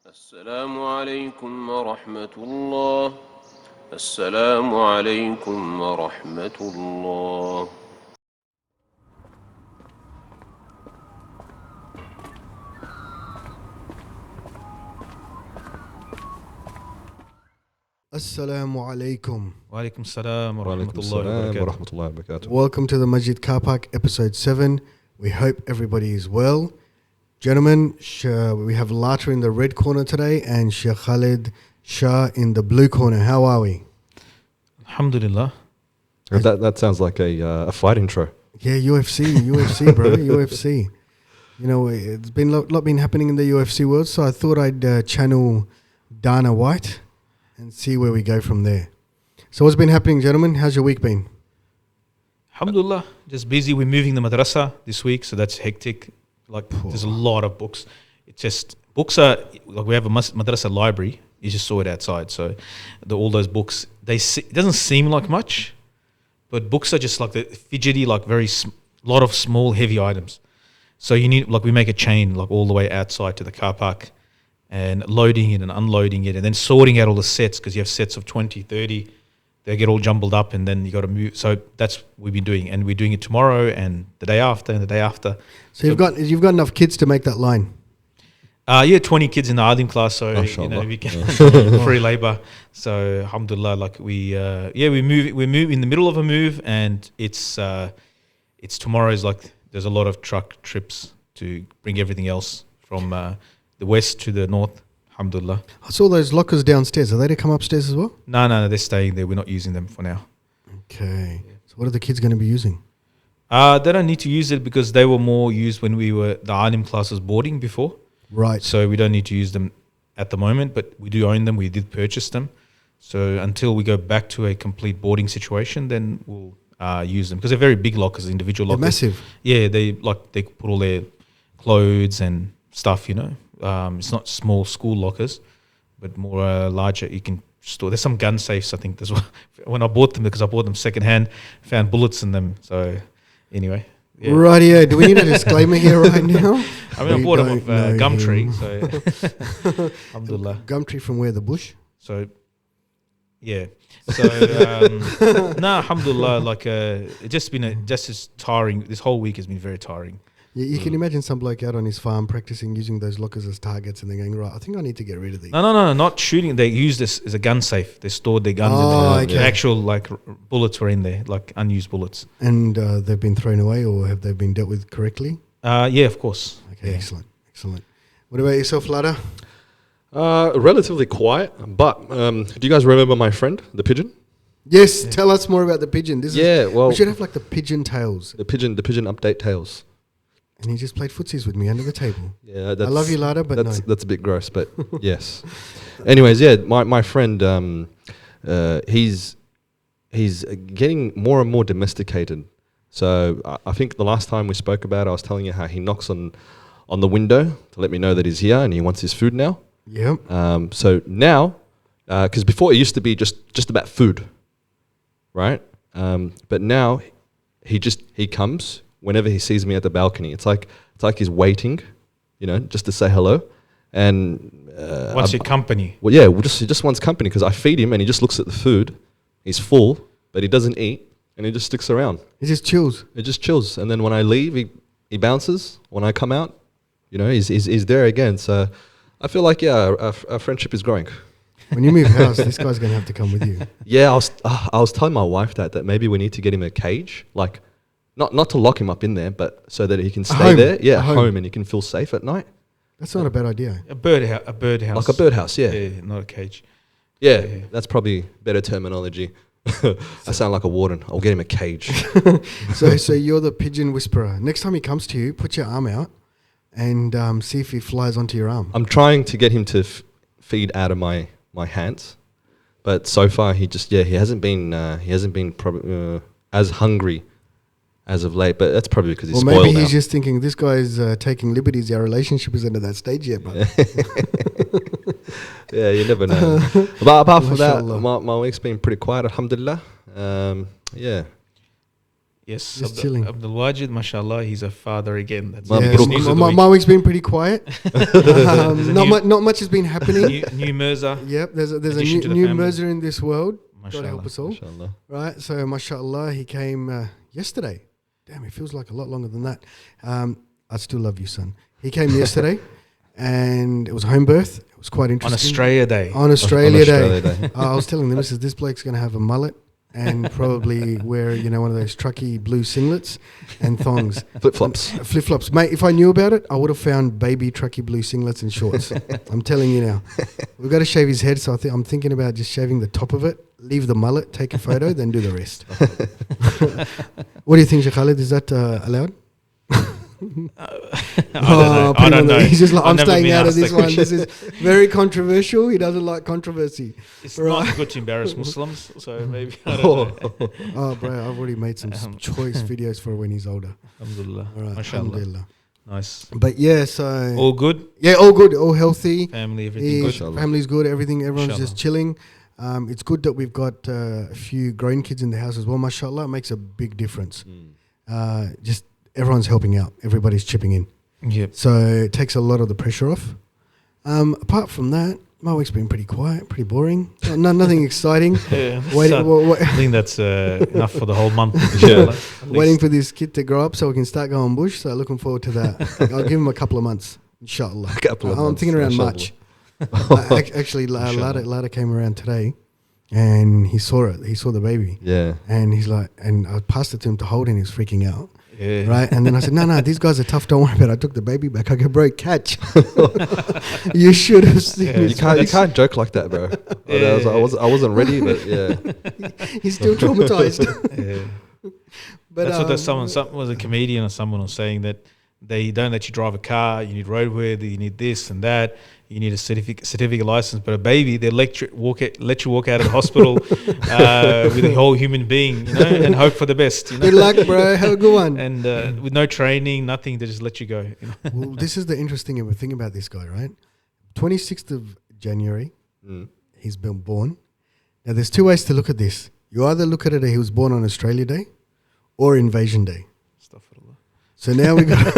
السلام عليكم ورحمة الله. السلام عليكم ورحمة الله. Assalamu alaikum. Walaikum salam wa Walaikum rahmatullahi salam wa wa barakatuh. rahmatullahi wa barakatuh. Welcome to the Masjid Carpark, episode 7. We hope everybody is well. Gentlemen, we have Lata in the red corner today and Shaykh Khalid Shah in the blue corner. How are we? Alhamdulillah. That sounds like a fight intro. Yeah, UFC, bro, UFC. You know, it's been a lot been happening in the UFC world, so I thought I'd channel Dana White and see where we go from there. So what's been happening, gentlemen? How's your week been? Alhamdulillah. Just busy. We're moving the madrasa this week, so that's hectic. Like, there's a lot of books. It's just, books are, like, we have a madrasa library. You just saw it outside. So all those books, it doesn't seem like much, but books are just like the fidgety, like lot of small, heavy items. So you need, like, we make a chain, like, all the way outside to the car park and loading it and unloading it and then sorting out all the sets, because you have sets of 20, 30. They get all jumbled up and then you got to move. So that's what we've been doing. And we're doing it tomorrow and the day after and the day after. So you've got enough kids to make that line? 20 kids in the Adim class, so we can free labor. So alhamdulillah, like we move in the middle of a move, and it's tomorrow's, like, there's a lot of truck trips to bring everything else from the west to the north. Alhamdulillah. I saw those lockers downstairs. Are they to come upstairs as well? No, they're staying there. We're not using them for now. Okay. So what are the kids going to be using? They don't need to use it because they were more used when the Alim class was boarding before. Right. So we don't need to use them at the moment, but we do own them. We did purchase them. So until we go back to a complete boarding situation, then we'll use them, because they're very big lockers, individual They're lockers. massive. Yeah, they put all their clothes and stuff, It's not small school lockers, but more larger. You can store. There's some gun safes, I think, as well. When I bought them, because I bought them secondhand, found bullets in them. So anyway. Yeah. Rightio. Do we need a disclaimer here right now? I mean, I bought them off Gumtree. So alhamdulillah. Gumtree from where? The bush? So, yeah. So, alhamdulillah, like, it's just been just as tiring. This whole week has been very tiring. You can imagine some bloke out on his farm practicing using those lockers as targets and then going, right, I think I need to get rid of these. No, not shooting. They use this as a gun safe. They stored their guns in there. Okay. The actual, like, bullets were in there, like unused bullets. And they've been thrown away, or have they been dealt with correctly? Yeah, of course. Okay, Yeah. excellent. What about yourself, Lada? Relatively quiet, but do you guys remember my friend, the pigeon? Yes, tell us more about the pigeon. We should have like the pigeon tales. The pigeon update tales. And he just played footsies with me under the table. Yeah, I love you, Lada, but that's a bit gross, but yes. Anyways, yeah, my friend, he's getting more and more domesticated. So I think the last time we spoke about it, I was telling you how he knocks on the window to let me know that he's here and he wants his food now. Yep. So now, because before it used to be just about food, right? But now he comes whenever he sees me at the balcony. It's like he's waiting, just to say hello. And What's your company? well, yeah, he just wants company, because I feed him and he just looks at the food. He's full, but he doesn't eat, and he just sticks around. He just chills. It just chills, and then when I leave, he bounces. When I come out, he's there again. So I feel like, yeah, our friendship is growing. When you move house, this guy's going to have to come with you. Yeah, I was telling my wife that maybe we need to get him a cage, like not to lock him up in there, but so that he can stay home. there. Yeah, A home. home, and he can feel safe at night. That's not a bad idea. A birdhouse. Like a birdhouse, yeah. Yeah, not a cage. Yeah, Yeah. that's probably better terminology. I sound like a warden. I'll get him a cage. So you're the pigeon whisperer. Next time he comes to you, put your arm out and see if he flies onto your arm. I'm trying to get him to feed out of my hands, but so far he hasn't been as hungry as of late. But that's probably because he's Or spoiled maybe now. he's just thinking, this guy's taking liberties. Our relationship isn't at that stage yet, but Yeah, you never know. But apart from that, Mashallah. my week's been pretty quiet, alhamdulillah. Yeah. Yes, Just chilling. Abdul Wajid, mashallah, he's a father again. That's Yes, the news of the week. My week's been pretty quiet. Not much has been happening. New Mirza. Yep, there's a Addition to the new family. Mirza in this world. God Mashallah. help us all. Mashallah. Right, so mashallah, he came yesterday. Damn, it feels like a lot longer than that. I still love you, son. He came yesterday, and it was home birth. It was quite interesting. On Australia Day. On Australia Day. Day. I was telling them, this bloke's going to have a mullet and probably wear, one of those trucky blue singlets and thongs. Flip-flops. Flip-flops. Mate, if I knew about it, I would have found baby trucky blue singlets and shorts. I'm telling you now. We've got to shave his head, so I'm thinking about just shaving the top of it, leave the mullet, take a photo, then do the rest. What do you think, Shaykh Khalid? Is that allowed? I don't know. He's just like, I've I'm never staying been out of asked this that one. question. This is very controversial. He doesn't like controversy. It's Right. not good to embarrass Muslims, so maybe I don't know. Oh, bro, I've already made some choice videos for when he's older. Alhamdulillah. All right, Mashallah. alhamdulillah. Nice. But yeah, so All good? yeah, all good, all healthy. Family, everything good? Mashallah. Family's good. Everyone's just Mashallah. chilling. It's good that we've got a few grown kids in the house as well. Mashallah, it makes a big difference. Just everyone's helping out. Everybody's chipping in. Yep. So it takes a lot of the pressure off. Apart from that, my week's been pretty quiet, pretty boring. Nothing exciting. Yeah, Waiting, I think that's enough for the whole month. Yeah. At least. waiting for this kid to grow up so we can start going bush. So looking forward to that. I'll give him a couple of months, inshallah. I'm thinking around March. Actually, Lata came around today, and he saw it. He saw the baby, Yeah. and he's like, and I passed it to him to hold, and he was freaking out. Yeah. Right, and then I said, no, these guys are tough. Don't worry about it. I took the baby back. I go, bro, catch. You should have seen. Yeah. his You face. can't joke like that, bro. I wasn't ready, but yeah. He's still traumatized. Yeah. But That's what someone was a comedian or someone was saying, that they don't let you drive a car. You need roadworthy. You need this and that. You need a certificate license. But a baby, they let you walk out of the hospital with a whole human being, and hope for the best. Good luck, bro. Have a good one. And with no training, nothing, they just let you go. Well, this is the interesting thing about this guy, right? 26th of January, he's been born. Now, there's two ways to look at this. You either look at it, he was born on Australia Day or Invasion Day. So now we got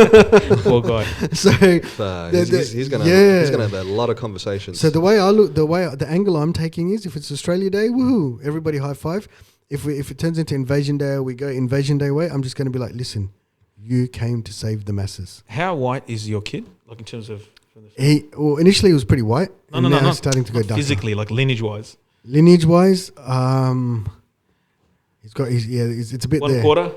Poor guy. so He's gonna have a lot of conversations. So the way I look, the angle I'm taking is, if it's Australia Day, woohoo, everybody high five. If it turns into Invasion Day, or we go Invasion Day way, I'm just going to be like, listen, you came to save the masses. How white is your kid? Like in terms of Initially he was pretty white. No, and now not he's starting to go darker. physically, like lineage wise. Lineage wise, it's a bit One there. quarter.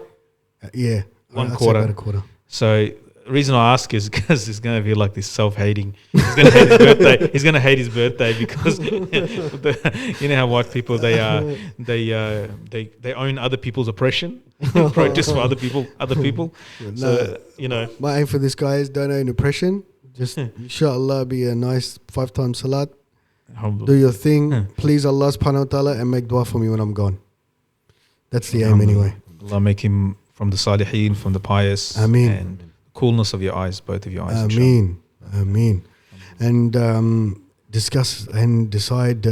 Yeah, One I'd say quarter. about a quarter. So the reason I ask is because he's going to be like this self-hating. He's going to hate his birthday. He's going to hate his birthday because you know how white people they own other people's oppression, protest for other people. So My aim for this guy is don't own oppression. Just inshallah be a nice 5-time salat. Do your thing. Please Allah subhanahu wa ta'ala and make dua for me when I'm gone. That's the aim anyway. Allah make him from the salihin, from the pious. Ameen. And coolness of your eyes, both of your eyes. Ameen. Ameen. And discuss and decide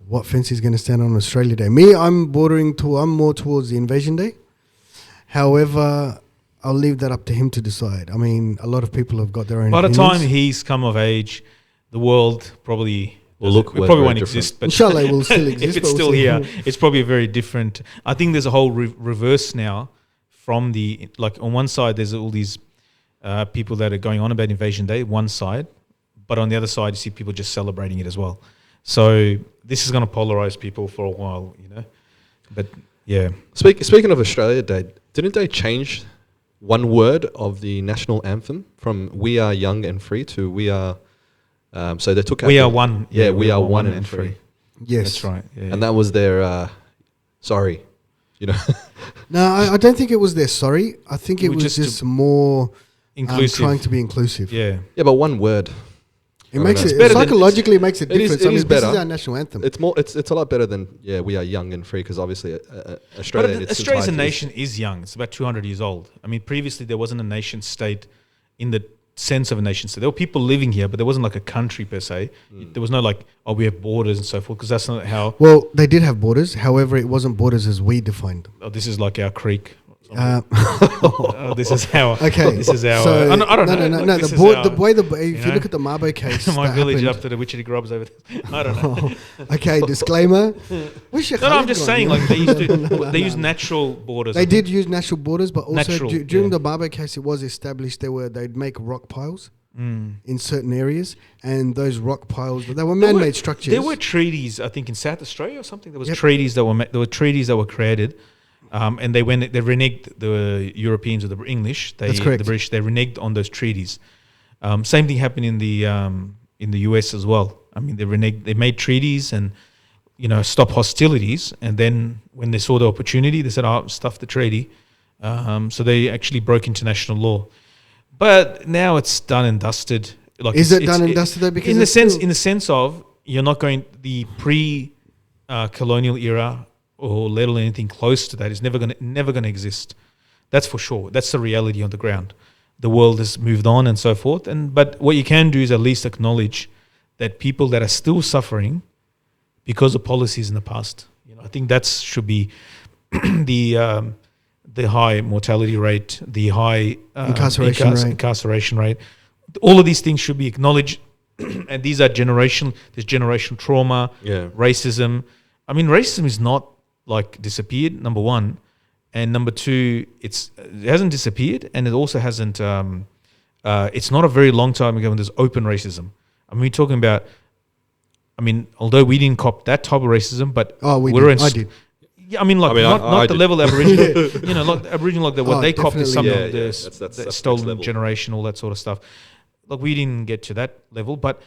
what fence he's going to stand on Australia Day. Me, I'm more towards the Invasion Day. However, I'll leave that up to him to decide. I mean, a lot of people have got their own By the opinions. time he's come of age, the world probably It probably won't different. exist. But Inshallah, it will still exist. if but it's we'll still see. here, it's probably a very different. I think there's a whole reverse now from the, like on one side, there's all these people that are going on about Invasion Day, one side, but on the other side, you see people just celebrating it as well. So this is going to polarize people for a while, But yeah. Speaking of Australia Day, didn't they change one word of the national anthem from "We are young and free" to "We are"? So they took out We are one. Yeah, we are one and free. Yes. That's right. Yeah. And that was their sorry, No, I don't think it was their sorry. I think it We was just just more inclusive. trying to be inclusive. Yeah. Yeah, but one word. It makes It's it better than- psychologically makes a it is- difference. it I mean, is this is better. our national anthem. It's more. It's a lot better than we are young and free, because obviously Australia. But in its Australia as a entirety nation is young. It's about 200 years old. I mean, previously there wasn't a nation state in the sense of a nation state. There were people living here, but there wasn't like a country per se. There was no like, we have borders and so forth, because that's not how, Well, they did have borders. However, it wasn't borders as we defined them. this is like our creek. This is how. Okay. This is how. So, I don't know. No. Like, The this is board, how- the way if you know? look at the Mabo case, my that village happened- up to the Witchetty Grubs over there. I don't know. Okay, disclaimer. Where's Sheikh No, I'm Khalid just gone? saying, No, like they used to, no, they no, use no. natural borders. They did use natural borders, but also Natural, during yeah. the Mabo case, it was established they'd make rock piles Mm. in certain areas, and those rock piles, they were man-made structures. There were treaties, I think, in South Australia or something. There was Yep. treaties that were there were treaties that were created, and they reneged the Europeans or the English. That's correct. The British, they reneged on those treaties. Same thing happened in the US as well. I mean, they made treaties and stop hostilities, and then when they saw the opportunity, they said, "Oh, stuff the treaty." So they actually broke international law. But now it's done and dusted. Like Is it done and dusted though? Because in the it's sense of you're not going the pre-colonial era or let alone anything close to that is never going to exist. That's for sure. That's the reality on the ground. The world has moved on and so forth. But what you can do is at least acknowledge that people that are still suffering because of policies in the past. I think that should be the high mortality rate, the high incarceration rate. All of these things should be acknowledged, and these are there's generational trauma, racism. I mean, racism is not like disappeared, number one, and number two, it hasn't disappeared, and it also hasn't. It's not a very long time ago when there's open racism. I mean, we're talking about. I mean, although we didn't cop that type of racism, but I did. Yeah, I mean, like not the level of Aboriginal, like Aboriginal, like what they copped is some of the stolen level. generation, all that sort of stuff. Like we didn't get to that level, but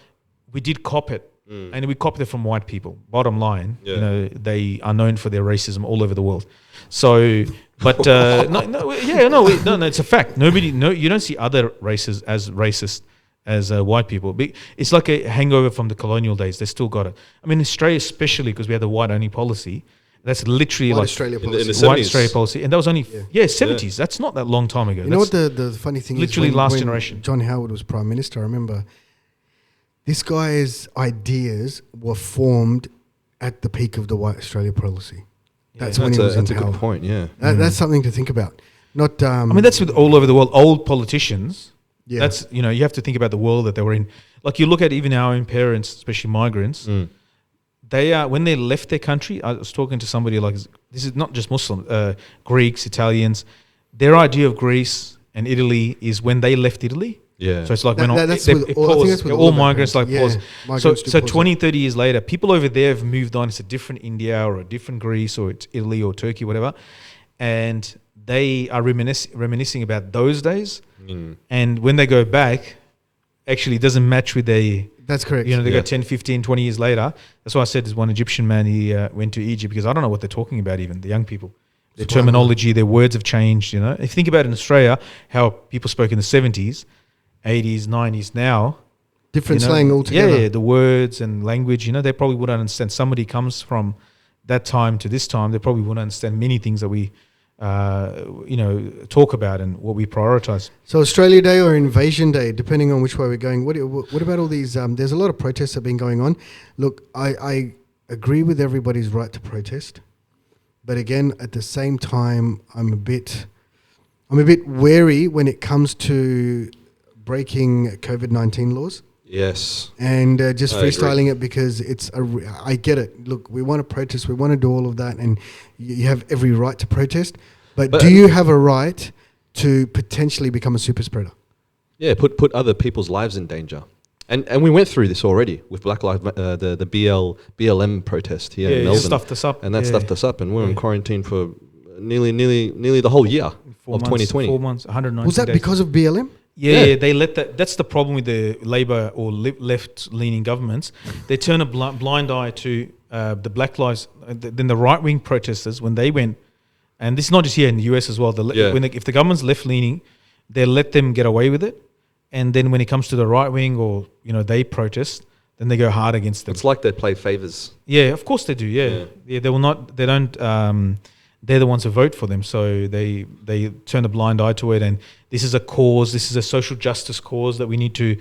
we did cop it, and we copied it from white people. Bottom line, they are known for their racism all over the world. So, but it's a fact. You don't see other races as racist as white people. It's like a hangover from the colonial days. They still got it. I mean, Australia especially because we had the white-only policy. That's literally White like Australia in the policy. 70s. white Australia policy, and that was only 70s. That's not that long time ago. You know what the funny thing literally is? last When generation. John Howard was Prime Minister, I remember this guy's ideas were formed at the peak of the White Australia policy. That's when he was in That's a power. good point, yeah. That's something to think about. Not. I mean, that's with all over the world. Old politicians. Yeah. That's you have to think about the world that they were in. Like you look at even our own parents, especially migrants. They when they left their country. I was talking to somebody like this is not just Muslim, Greeks, Italians. Their idea of Greece and Italy is when they left Italy. Yeah. So it's like That- when that- that's with all- I think that's with all all of our migrants like parents. pause. Yeah, migrants do So pause 20, 30 years later, people over there have moved on. It's a different India or a different Greece or it's Italy or Turkey, whatever. And they are reminiscing about those days. And when they go back, actually it doesn't match with their... That's correct. They go 10, 15, 20 years later. That's why I said there's one Egyptian man, he went to Egypt because I don't know what they're talking about even, the young people. Their terminology, their words have changed, If you think about it in Australia, how people spoke in the 70s, 80s, 90s now. Different slang altogether. Yeah, the words and language, they probably wouldn't understand. Somebody comes from that time to this time, they probably wouldn't understand many things that we, talk about and what we prioritize. So Australia Day or Invasion Day, depending on which way we're going. What about all these? There's a lot of protests that have been going on. Look, I agree with everybody's right to protest, but again, at the same time, I'm a bit wary when it comes to breaking COVID-19 laws. Yes. And just I freestyling it because I get it. Look, we want to protest, we want to do all of that, and you have every right to protest. But do you have a right to potentially become a super spreader? Yeah, put other people's lives in danger. And we went through this already with Black Lives the BLM protest here in Melbourne. Stuffed us up. And that stuffed us up, and we're in quarantine for nearly the whole year of 2020. 4 months, 190 Was that days. because of BLM? Yeah, they let that. That's the problem with the Labor or left-leaning governments. They turn a blind eye to the Black Lives. Then the right-wing protesters, when they went, and this is not just here in the US as well. If the government's left-leaning, they let them get away with it, and then when it comes to the right-wing or they protest, then they go hard against them. It's like they play favors. Yeah, of course they do. Yeah, they will not. They don't. They're the ones who vote for them, so they turn a blind eye to it. And this is a cause. This is a social justice cause that we need to,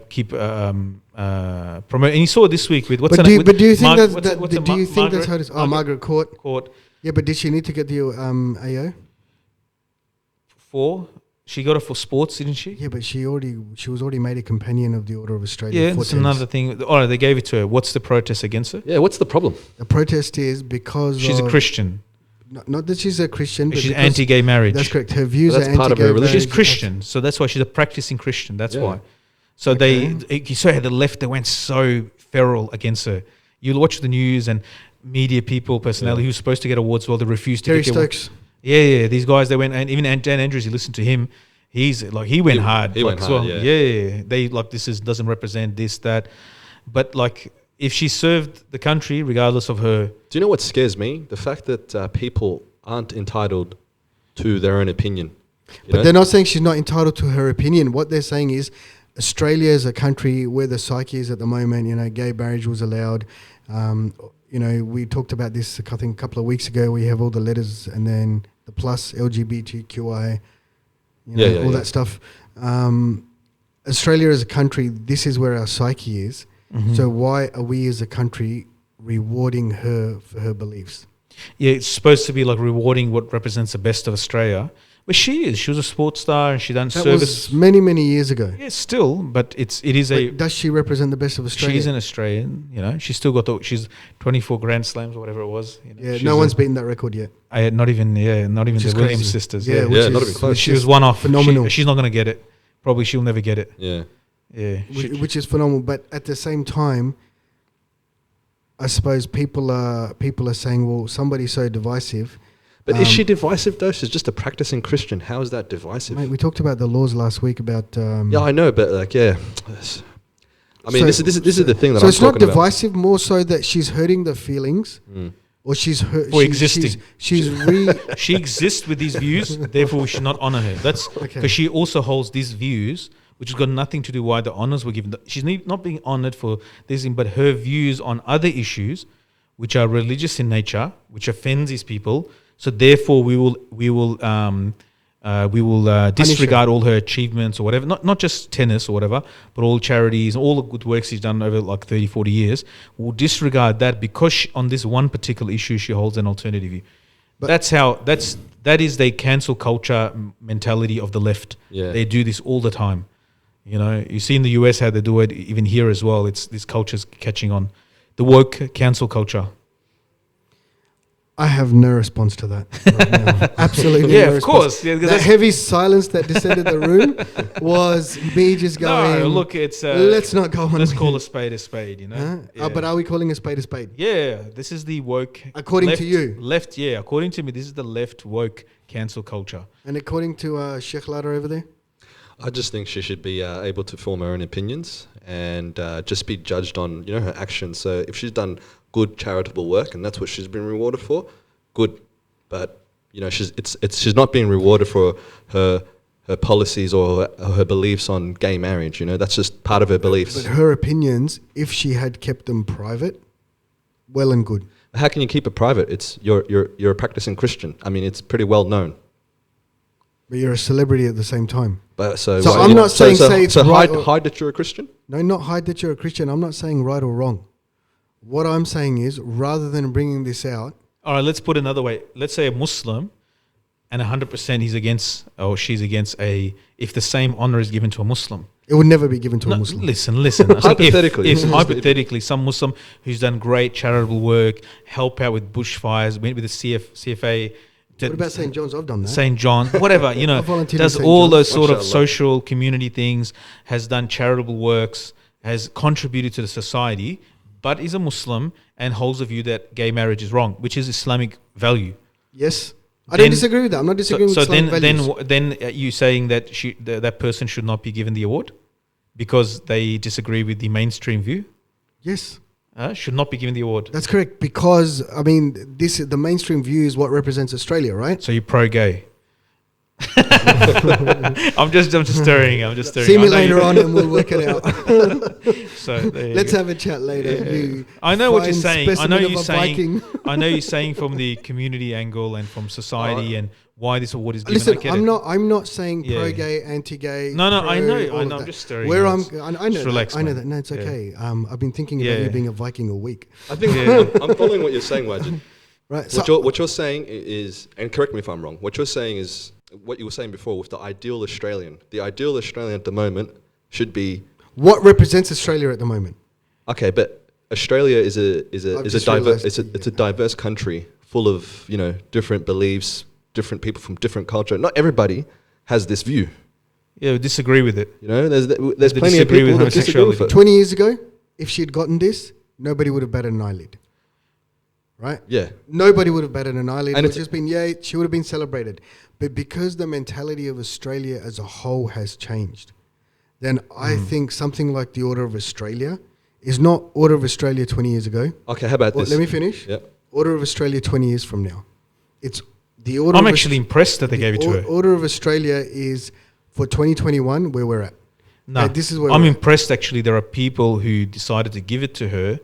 keep promoting. And you saw it this week with what's But her do name? you think What's that's her- do you think that's Margaret? how it is? Oh, Margaret Court. Court. Yeah, but did she need to get the AO? for. She got it for sports, didn't she? Yeah, but she was already made a companion of the Order of Australia. Yeah, for that's tennis. another thing. All right, they gave it to her. What's the protest against her? Yeah, what's the problem? The protest is because She's a Christian. Not that she's a Christian, but She's because- anti-gay marriage. That's correct. Her views But are that's part of her anti-gay religion. She's marriage. Christian, so that's why she's a practicing Christian. That's Yeah. why. So you saw how the left, they went so feral against her. You watch the news and media people, personality who's supposed to get awards, well, they refused to Terry get Stokes. Yeah, these guys, they went, and even Dan Andrews, you listen to him, he went hard. he like, went as hard, well. yeah. They like, doesn't represent this, that. But like, if she served the country, regardless of her. Do you know what scares me? The fact that people aren't entitled to their own opinion. You But know? they're not saying she's not entitled to her opinion. What they're saying is Australia is a country where the psyche is at the moment. You know, gay marriage was allowed. You know, we talked about this, I think, a couple of weeks ago. We have all the letters and then the plus LGBTQI, you know, all that stuff. Australia as a country, this is where our psyche is. Mm-hmm. So why are we as a country rewarding her for her beliefs? Yeah, it's supposed to be like rewarding what represents the best of Australia. But she is. She was a sports star and she done That service. was many, many years ago. Yeah, still, but it is But does she represent the best of Australia? She's an Australian, you know. She's still got she's 24 Grand Slams or whatever it was. You know. Yeah, She's no one's beaten that record yet. not even the Which is Williams crazy. sisters. Yeah, Yeah, which not is- even close. she was one off. phenomenal. She's not going to get it. Probably she'll never get it. Yeah. Yeah. Which is phenomenal. But at the same time, I suppose people are saying, well, somebody's so divisive. But is she divisive though? She's just a practicing Christian. How is that divisive? Mate, we talked about the laws last week about. Yeah, I know, but like, yeah. I mean, So- this is the thing that so I'm it's not talking about. divisive, more so that she's hurting the feelings, or she's hurt For existing. She's She exists with these views, therefore we should not honor her. That's Okay. because she also holds these views, which has got nothing to do why the honors were given. She's not being honored for this, but her views on other issues, which are religious in nature, which offends these people. So therefore, we will disregard all her achievements or whatever. Not just tennis or whatever, but all charities, all the good works she's done over like 30, 40 years. We'll disregard that because on this one particular issue, she holds an alternative view. But That is the cancel culture mentality of the left. Yeah. They do this all the time. You know, you see in the US how they do it, even here as well. It's this culture's catching on. The woke cancel culture. I have no response to that. Right now. Absolutely, Yeah, no of response. course. Yeah, because That that's- heavy silence that descended the room was me just going. No, look, it's let's not go on. let's call a spade, you know. Huh? Yeah. But are we calling a spade a spade? Yeah, this is the woke. According to left- you. Left, yeah. According to me, this is the left woke cancel culture. And according to Sheikh Lata over there, I just think she should be able to form her own opinions and just be judged on, you know, her actions. So if she's done good charitable work and that's what she's been rewarded for, good. But you know, she's not being rewarded for her policies or her beliefs on gay marriage. You know, that's just part of her beliefs. but her opinions, if she had kept them private, well and good. How can you keep it private? It's you're a practicing Christian. I mean, it's pretty well known. But you're a celebrity at the same time. But so So why- I'm you know, not saying say it's so right hide, or- hide that you're a Christian. No, not hide that you're a Christian. I'm not saying right or wrong. What I'm saying is, rather than bringing this out, All right, let's put it another way. Let's say a Muslim, and 100% he's against or she's against if the same honor is given to a Muslim. it would never be given to a No, Muslim. Listen. I think Hypothetically. if hypothetically some Muslim who's done great charitable work, help out with bushfires, went with the CFA. What about St. John's? I've done that. St. John, whatever, you know, I volunteered does in St. all John's. those sort of Mashallah. social community things, has done charitable works, has contributed to the society, but is a Muslim and holds a view that gay marriage is wrong, which is Islamic value. Yes. I Then- don't disagree with that. I'm not disagreeing So with Islamic values. then you saying that that person should not be given the award because they disagree with the mainstream view? Yes, Should not be given the award. that's correct. Because, I mean, the mainstream view is what represents Australia, right? So you're pro-gay. I'm just stirring. I'm just stirring. See I me know later you- on and we'll work it out. So there you Let's go. have a chat later. Yeah. You I know what you're fine saying. I know specimen you're of a saying. Viking. I know you're saying from the community angle and from society and why this award is given. Listen, I get I'm it. not saying Yeah. pro-gay, anti-gay. No, I know. pro, all I of know. I'm that. just stirring. Where It's- I know just that. relax, I know man. that. No, it's Yeah. okay. I've been thinking about Yeah. you being a Viking all week. I think Yeah. I'm following what you're saying, Wajid. Right. What you're saying is, and correct me if I'm wrong. What you're saying is what you were saying before with the ideal Australian. The ideal Australian at the moment should be What represents Australia at the moment? okay, but Australia is a just diverse realised it's a diverse country full of different beliefs, different people from different culture. Not everybody has this view. Yeah, we disagree with it. There's They plenty of disagree people with that disagree with homosexuality. it. 20 years ago, if she had gotten this, nobody would have batted an eyelid. Right? Yeah. Nobody would have batted an eyelid. And It would it's- just been, yeah, she would have been celebrated. But because the mentality of Australia as a whole has changed, then I think something like the Order of Australia is not Order of Australia 20 years ago. Okay, how about Well, this? let me finish. Yeah. Order of Australia 20 years from now. It's the Order I'm of actually impressed that they gave it to her. Order of Australia is for 2021 where we're at. No, Okay, this is where I'm we're at. impressed. Actually, there are people who decided to give it to her,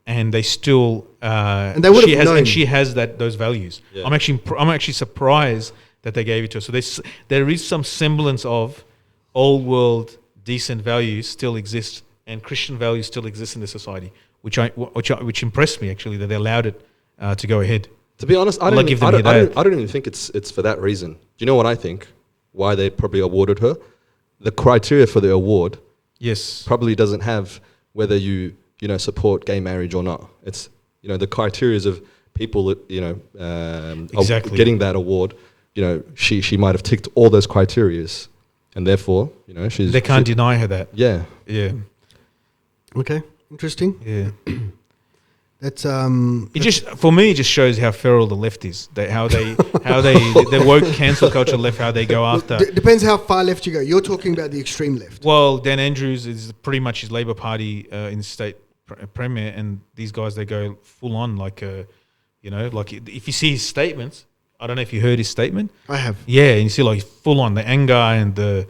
and they still and they would she have has known. and she has those values. Yeah. I'm actually surprised that they gave it to her. So there is some semblance of old world decent values still exist, and Christian values still exist in the society, which impressed me actually that they allowed it to go ahead. To be honest, I Allah don't, give even, them I, don't, hidayat. I don't even think it's for that reason. Do you know what I think? Why they probably awarded her? The criteria for the award Yes. probably doesn't have whether you support gay marriage or not. It's the criteria of people that Exactly. getting that award. She might have ticked all those criterias, and therefore she's They can't deny her that. yeah. Yeah. Okay, interesting. Yeah. That's It just for me, it just shows how feral the left is. How they the woke cancel culture left. How they go after. depends how far left you go. You're talking about the extreme left. Well, Dan Andrews is pretty much his Labour Party in state premier, and these guys they go full on like like if you see his statements. I don't know if you heard his statement. I have, Yeah, and you see like full on the anger and the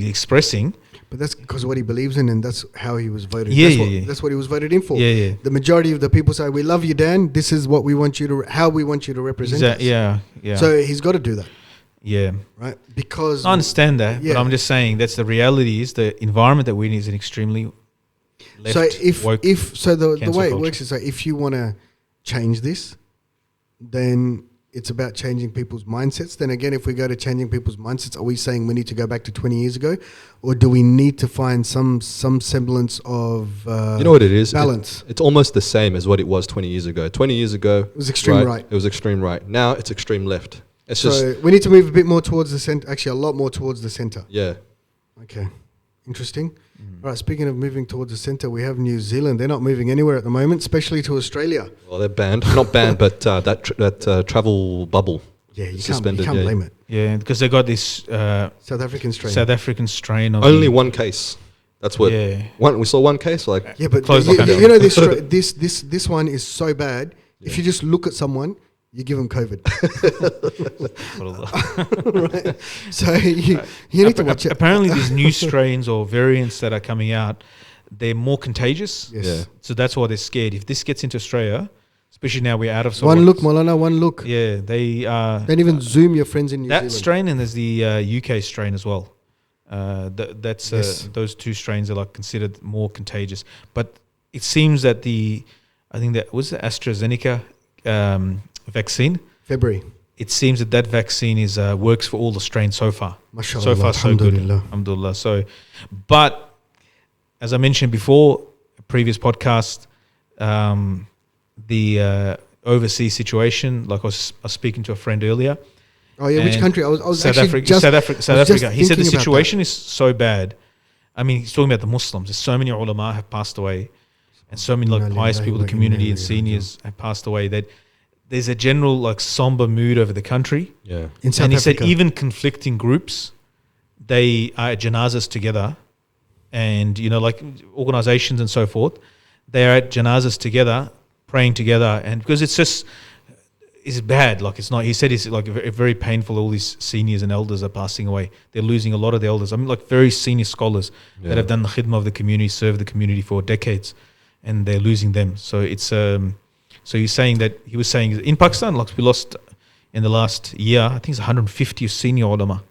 expressing. but that's because of what he believes in, and that's how he was voted. Yeah, that's yeah, what, yeah. That's what he was voted in for. Yeah, yeah. The majority of the people say, "We love you, Dan. This is what we want you to, how we want you to represent us." Yeah, yeah. So he's got to do that, yeah. right? Because I understand that, Yeah. but I'm just saying that's the reality. Is the environment that we're in is an extremely left so woke. the cancel way it culture. works is that if you want to change this, then it's about changing people's mindsets. Then again, if we go to changing people's mindsets, are we saying we need to go back to 20 years ago, or do we need to find some semblance of You know what it is? balance? It's almost the same as what it was 20 years ago. 20 years ago, It was extreme right. It was extreme right. Now it's extreme left. It's So just we need to move a bit more towards the center. Actually, a lot more towards the center. yeah. Okay, interesting. All right. Speaking of moving towards the center, we have New Zealand. They're not moving anywhere at the moment, especially to Australia. Well, they're banned. Not banned, but that travel bubble. Yeah, you Suspended, can't yeah. blame it. Yeah, because they got this South African strain. South African strain of Only one case. That's what. Yeah. We saw one case. Like Yeah, but Close you, lockdown. you know this one is so bad. If you just look at someone, you give them COVID. Right? So you need to watch it. Apparently, these new strains or variants that are coming out, they're more contagious. Yes. Yeah. So that's why they're scared. If this gets into Australia, especially now we're out of One look, Molana, one look. Yeah, they Don't even Zoom your friends in New that Zealand. strain, and there's the UK strain as well. That's Yes. those two strains are like considered more contagious. But it seems that I think that was the AstraZeneca vaccine. February. It seems that vaccine is works for all the strains so far. Mashallah. So far, so good. Alhamdulillah. Alhamdulillah. So, but as I mentioned before, a previous podcast, the overseas situation, like I was speaking to a friend earlier. Oh yeah, which And country? I was South actually Africa. just South Africa. South I was just Africa. He said the thinking about situation is so bad. I mean, he's talking about the Muslims. There's so many ulama have passed away, and so many like Inna pious lillahi people, wa the community inna and ilaihi seniors have passed away. That there's a general like somber mood over the country. yeah. in South And he Africa. said even conflicting groups, they are at janazas together, and like organizations and so forth, they are at janazas together, praying together, and because it's bad. Like it's not. He said it's like very painful. All these seniors and elders are passing away. They're losing a lot of the elders. I mean, like very senior scholars Yeah. that have done the khidmah of the community, served the community for decades, and they're losing them. So it's so he was saying in Pakistan, like we lost in the last year, I think it's 150 senior ulama.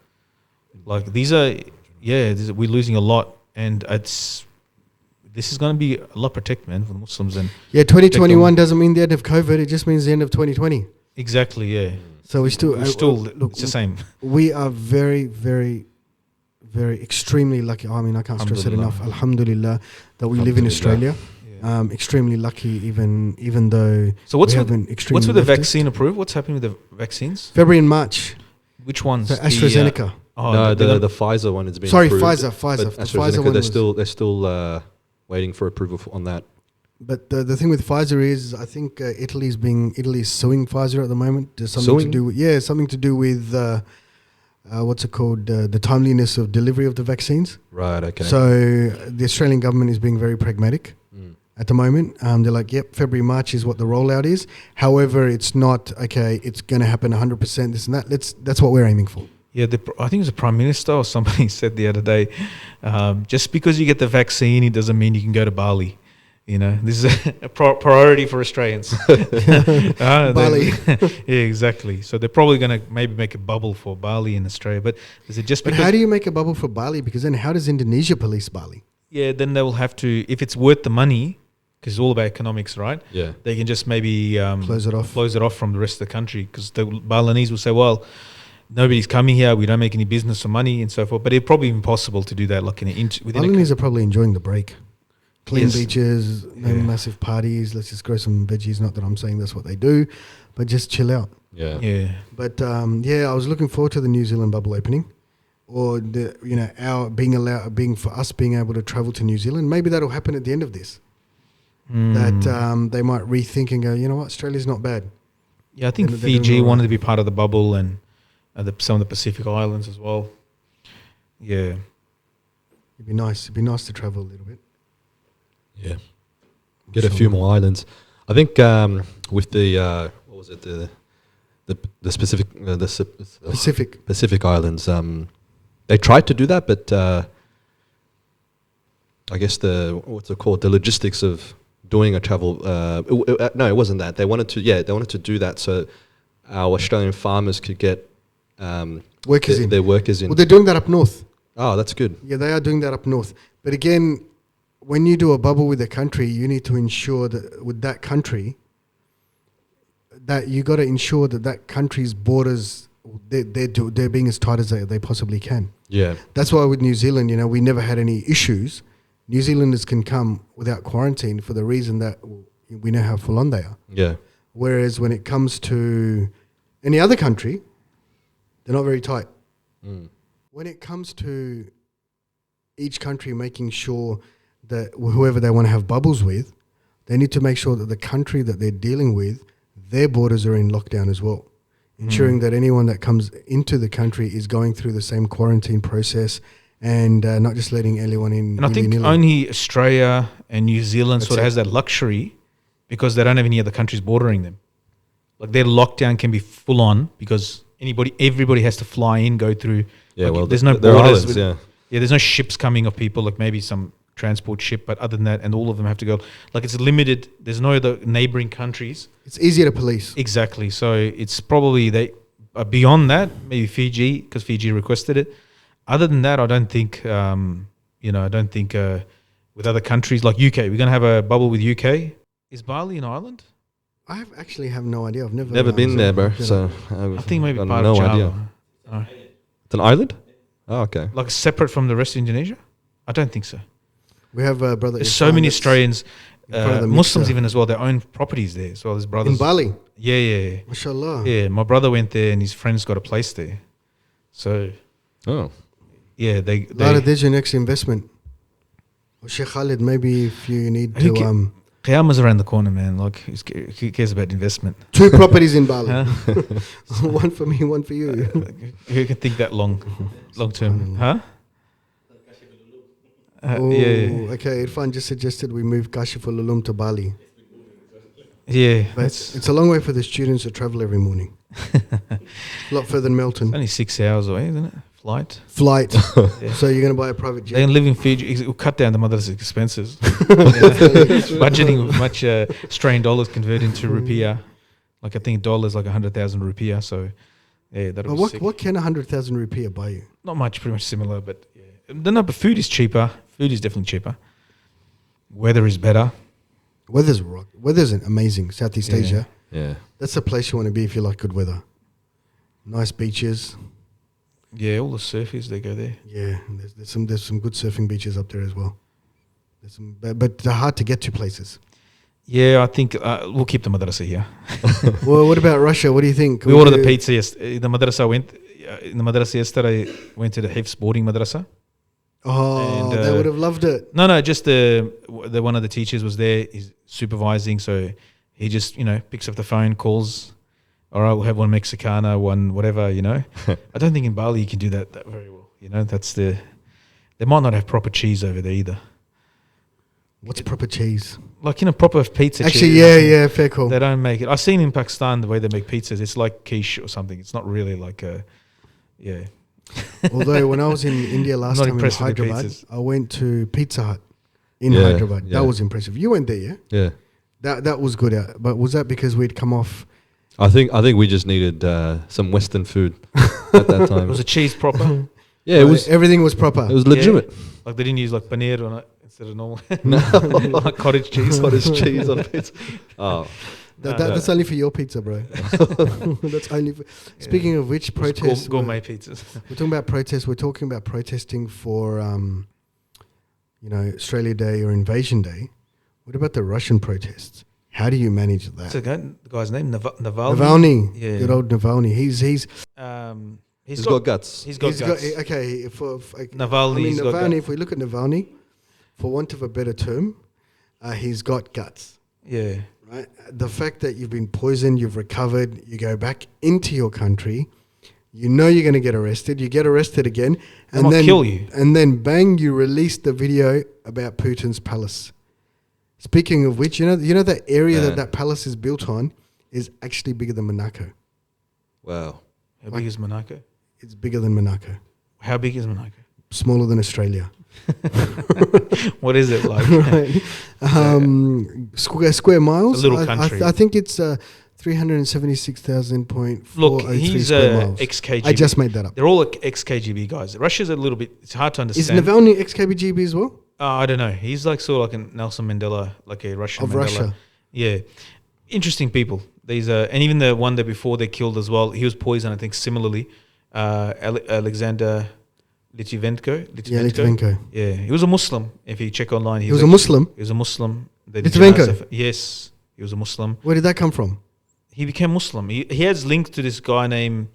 Like these are, we're losing a lot, and this is going to be Allah protect, man, for the Muslims. And Yeah, 2021 doesn't mean the end of COVID. It just means the end of 2020. exactly, yeah. So we still It's the same. We are very, very, very extremely lucky. I mean, I can't stress it enough. Alhamdulillah that we live in Australia. Yeah. Extremely lucky, even though. So what's we with, haven't extremely what's with the left it. vaccine approved? What's happening with the vaccines? February and March. Which ones? So AstraZeneca. No, the Pfizer one has been Sorry, approved. Pfizer. But The Pfizer AstraZeneca, one they're still waiting for approval on that. But the thing with Pfizer is, I think Italy's suing Pfizer at the moment. There's something Suing? to do with something to do with what's it called? The timeliness of delivery of the vaccines. Right. Okay. So the Australian government is being very pragmatic at the moment. They're like, yep, February, March is what the rollout is. However, it's not okay. It's going to happen 100%. This and that. That's what we're aiming for. Yeah, I think it was the Prime Minister or somebody said the other day, just because you get the vaccine, it doesn't mean you can go to Bali. You know, this is a priority for Australians. Bali. Yeah, exactly. So they're probably going to maybe make a bubble for Bali in Australia. But is it just But because... how do you make a bubble for Bali? Because then how does Indonesia police Bali? Yeah, then they will have to, if it's worth the money, because it's all about economics, right? Yeah. They can just maybe Close it off from the rest of the country, because the Balinese will say, well, nobody's coming here, we don't make any business for money and so forth. But it's probably impossible to do that like within Balinese are probably enjoying the break. Clean Yes. beaches, no massive parties. Let's just grow some veggies. Not that I'm saying that's what they do, but just chill out. Yeah. Yeah. But I was looking forward to the New Zealand bubble opening, or our being able to travel to New Zealand. Maybe that'll happen at the end of this. That they might rethink and go, you know what, Australia's not bad. Yeah, I think They're Fiji doing all wanted right. to be part of the bubble, and some of the Pacific Islands as well. Yeah. It'd be nice. It'd be nice to travel a little bit. Yeah. Get a few more islands. I think with the what was it, the Pacific Islands. They tried to do that, but I guess the logistics of doing a travel. No, it wasn't that. They wanted to do that so our Australian farmers could get Workers in. their workers in. Well, they're doing that up north. Oh, that's good. Yeah, they are doing that up north. But again, when you do a bubble with a country, you need to ensure that with that country, that you got to ensure that country's borders, they're being as tight as they possibly can. Yeah. That's why with New Zealand, we never had any issues. New Zealanders can come without quarantine for the reason that we know how full on they are. Yeah. Whereas when it comes to any other country, they're not very tight. When it comes to each country making sure that whoever they want to have bubbles with, they need to make sure that the country that they're dealing with, their borders are in lockdown as well. Ensuring that anyone that comes into the country is going through the same quarantine process and not just letting anyone in. And I think only Australia and New Zealand sort of has that luxury because they don't have any other countries bordering them. Like their lockdown can be full on because everybody has to fly in, go through. Yeah, like well, there's no they're borders. islands, Yeah, there's no ships coming of people, like maybe some transport ship, but other than that, and all of them have to go. Like it's limited. There's no other neighboring countries. It's easier to police. Exactly. So it's probably beyond that, maybe Fiji, because Fiji requested it. Other than that, I don't think, with other countries like UK, we're going to have a bubble with UK. Is Bali an island? I actually have no idea. I've Never been there, bro. So I think maybe got part no of Java. idea. It's an island? Oh, okay. Like separate from the rest of Indonesia? I don't think so. We have a brother. There's so many Australians, front of the Muslims mixer. even as well, they own properties there as well. There's brothers. In Bali. Yeah. Mashallah. Yeah, my brother went there and his friends got a place there. So, Oh. yeah, they Lata, there's your next investment. Well, Shaykh Khalid, maybe if you need to... Qiyamah's around the corner, man. Like, who cares about investment? 2 properties in Bali. Huh? One for me, one for you. Who can think that long term? Huh? Oh, Yeah. okay. Irfan just suggested we move Kashiful Ulum to Bali. Yeah. But it's a long way for the students to travel every morning. A lot further than Melton. Only 6 hours away, isn't it? Flight. Yeah. So you're going to buy a private They jet. can live in Fiji. It will cut down the mother's expenses. Budgeting with much Australian dollars converted into rupiah. Like I think dollars like 100,000 rupiah. So yeah, that'll But be sick. what can 100,000 rupiah buy you? Not much, pretty much similar, but yeah. No, but food is cheaper. Food is definitely cheaper. Weather is better. Weather's amazing. Southeast Yeah. Asia. Yeah. That's the place you want to be if you like good weather. Nice beaches. Yeah, all the surfers, they go there. Yeah, there's some good surfing beaches up there as well. There's some, but they're hard to get to places. Yeah, I think we'll keep the madrasa here. Well, what about Russia? What do you think? We ordered the pizza yesterday. The madrasa in the madrasa yesterday, went to the Hifz boarding madrasa. Oh, And, they would have loved it. No, just the one of the teachers was there. He's supervising, so he just picks up the phone, calls. All right, we'll have one Mexicana, one whatever. I don't think in Bali you can do that very well. That's they might not have proper cheese over there either. What's proper cheese? Like proper pizza. Actually, cheese. yeah, fair call. They don't make it. I've seen in Pakistan the way they make pizzas. It's like quiche or something. It's not really like yeah. Although when I was in India last Not time in impressed with the Hyderabad, pizzas. I went to Pizza Hut in Hyderabad. Yeah. That was impressive. You went there, yeah? Yeah. That was good. But was that because we'd come off? I think we just needed some Western food at that time. Was the cheese proper? Yeah, it was. Everything was proper. It was legitimate. Yeah. Like they didn't use like paneer on it instead of normal. No, Like cottage cheese. cottage cheese on pizza. Oh, That's only for your pizza, bro. That's only for. Speaking of which, protests. Gourmet pizzas. We're talking about protests. We're talking about protesting for, Australia Day or Invasion Day. What about the Russian protests? How do you manage that? What's the guy's name? Navalny. Navalny, Yeah. good old Navalny. He's he's got guts. He's got guts. okay. Navalny's got Navalny. guts. If we look at Navalny, for want of a better term, he's got guts. Yeah. Right. The fact that you've been poisoned, you've recovered, you go back into your country, you're going to get arrested. You get arrested again, and then kill you. And then bang, you release the video about Putin's palace. Speaking of which, that area that palace is built on is actually bigger than Monaco. Wow. How big is Monaco? It's bigger than Monaco. How big is Monaco? Smaller than Australia. What is it like? Right. Square miles. It's a little country. I think it's 376,000.403 Look, he's square miles. ex-KGB. I just made that up. They're all ex-KGB guys. Russia's a little bit. It's hard to understand. Is Navalny ex-KGB as well? I don't know. He's like sort of like a Nelson Mandela, like a Russian Of Mandela. Russia. Yeah, interesting people. These and even the one that before they killed as well. He was poisoned, I think. Similarly, Alexander Litvinenko. Yeah, Litvinenko. Yeah, he was a Muslim. If you check online, He was a Muslim? He was a Muslim. Litvinenko? Yes, he was a Muslim. Where did that come from? He became Muslim. He has links to this guy named.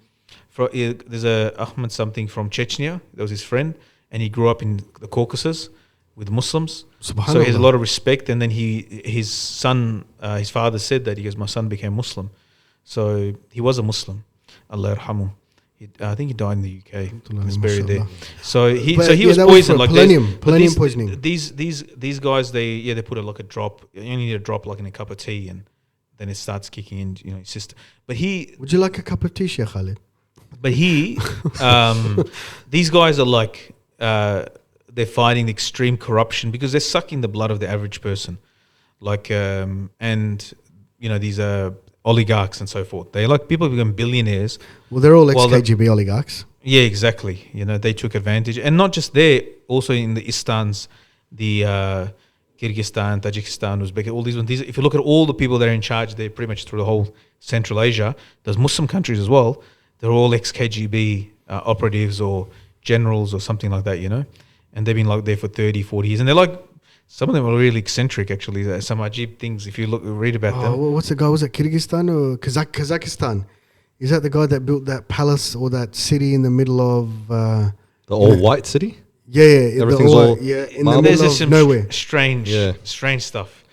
There's a Ahmed something from Chechnya. That was his friend, and he grew up in the Caucasus with Muslims. So he has a lot of respect. And then his son, his father said that he goes, my son became Muslim. So he was a Muslim. Allah yarhamu. I think he died in the UK. He's buried there. So he was poisoned. Like palladium poisoning. These guys, they put a drop. You only need a drop like in a cup of tea, and then it starts kicking in. Your system. But would you like a cup of tea, Sheikh Khalid? But these guys are like. They're fighting extreme corruption because they're sucking the blood of the average person, these oligarchs and so forth. They're like people who become billionaires. Well, they're all ex-KGB oligarchs. Yeah, exactly. They took advantage, and not just there. Also in the Istans, the Kyrgyzstan, Tajikistan, Uzbekistan, all these ones. If you look at all the people that are in charge, they're pretty much through the whole Central Asia. There's Muslim countries as well. They're all ex-KGB operatives or generals or something like that. And they've been like there for 30, 40 years. And they're like, some of them are really eccentric actually. There's some ajib things if you read about them. Well, what's the guy? Was it Kyrgyzstan or Kazakhstan? Is that the guy that built that palace or that city in the middle of... the all-white city? Yeah. Everything's in the middle of nowhere. Strange stuff,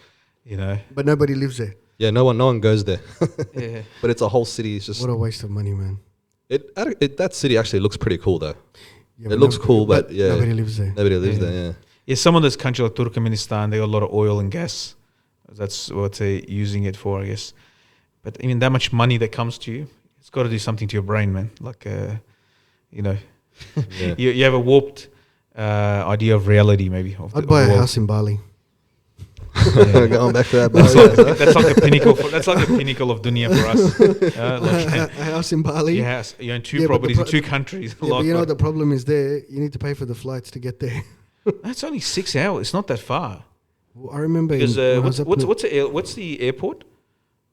But nobody lives there. Yeah, no one goes there. Yeah. But it's a whole city. It's just... What a waste of money, man. That city actually looks pretty cool though. Yeah, it looks cool, but yeah. Nobody lives there. Nobody lives there, yeah. Yeah, some of those countries like Turkmenistan, they got a lot of oil and gas. That's what they're using it for, I guess. But even that much money that comes to you, it's got to do something to your brain, man. Like, Yeah. you have a warped idea of reality, maybe. I'd buy a house in Bali. Going back to that. That's like a pinnacle. That's like a pinnacle of dunya for us. A house in Bali. Yes, you own two properties in two countries. Yeah, but you know what the problem is there? You need to pay for the flights to get there. That's only 6 hours. It's not that far. Well, I remember because what's the airport?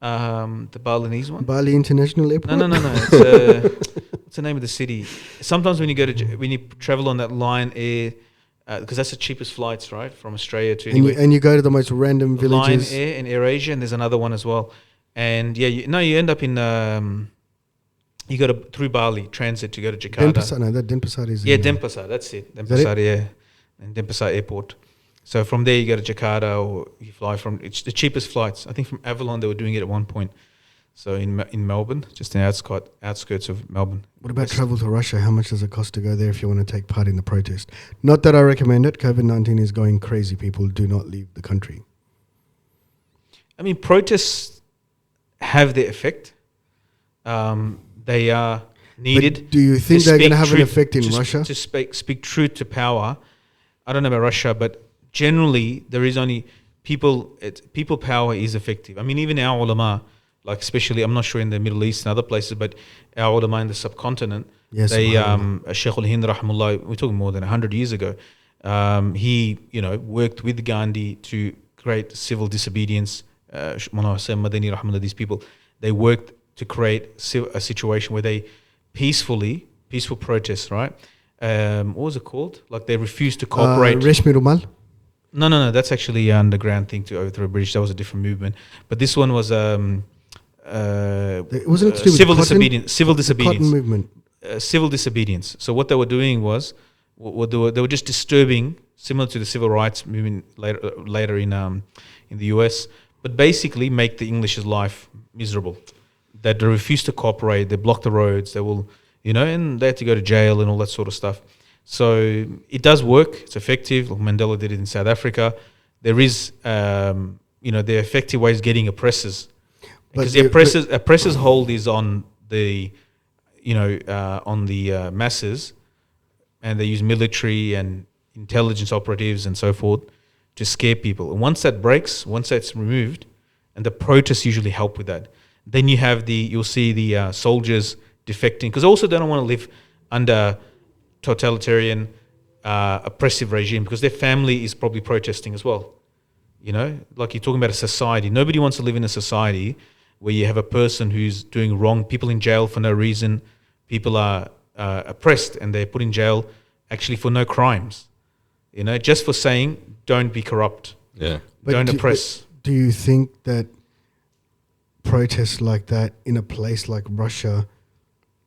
The Balinese one. Bali International Airport. No. It's what's the name of the city? Sometimes when you travel on that Lion Air, because that's the cheapest flights, right, from Australia to anywhere. And you go to the most random villages. Lion Air in AirAsia, and there's another one as well. And yeah, you end up in you go through Bali transit to go to Jakarta. Denpasar, no, that Denpasar is. Denpasar, that's it. Denpasar, yeah, and Denpasar Airport. So from there you go to Jakarta, or you fly from. It's the cheapest flights. I think from Avalon they were doing it at one point. So in Melbourne, just in the outskirts of Melbourne. What about travel to Russia? How much does it cost to go there if you want to take part in the protest? Not that I recommend it. COVID-19 is going crazy. People do not leave the country. I mean, protests have their effect. They are needed. But do you think they're going to have an effect in Russia? To speak truth to power. I don't know about Russia, but generally there is only people power is effective. I mean, even our ulama, like especially, I'm not sure in the Middle East and other places, but our ulama in the subcontinent, yes, they, Shaykh Al-Hind rahimahullah, we're talking more than 100 years ago, he, worked with Gandhi to create civil disobedience. Madani rahimahullah, these people, they worked to create a situation where they peaceful protests, right? What was it called? Like they refused to cooperate. Reshmi Rumal? No. That's actually an underground thing to overthrow British. That was a different movement. But this one was wasn't it to do with civil the disobedience. Civil disobedience. Cotton movement. Civil disobedience. So what they were doing was, they were just disturbing, similar to the civil rights movement later in the US, but basically make the English's life miserable. That they refuse to cooperate, they block the roads, they will. And they had to go to jail and all that sort of stuff. So it does work. It's effective. Like Mandela did it in South Africa. There is, the effective ways getting oppressors. Because the oppressors' hold is on the, masses, and they use military and intelligence operatives and so forth to scare people. And once that's removed, and the protests usually help with that, then you'll see the soldiers defecting, because also they don't want to live under totalitarian oppressive regime, because their family is probably protesting as well. Like you're talking about a society. Nobody wants to live in a society where you have a person who's doing wrong, people in jail for no reason, people are oppressed and they're put in jail actually for no crimes, just for saying don't be corrupt, don't oppress. Do you think that protests like that in a place like Russia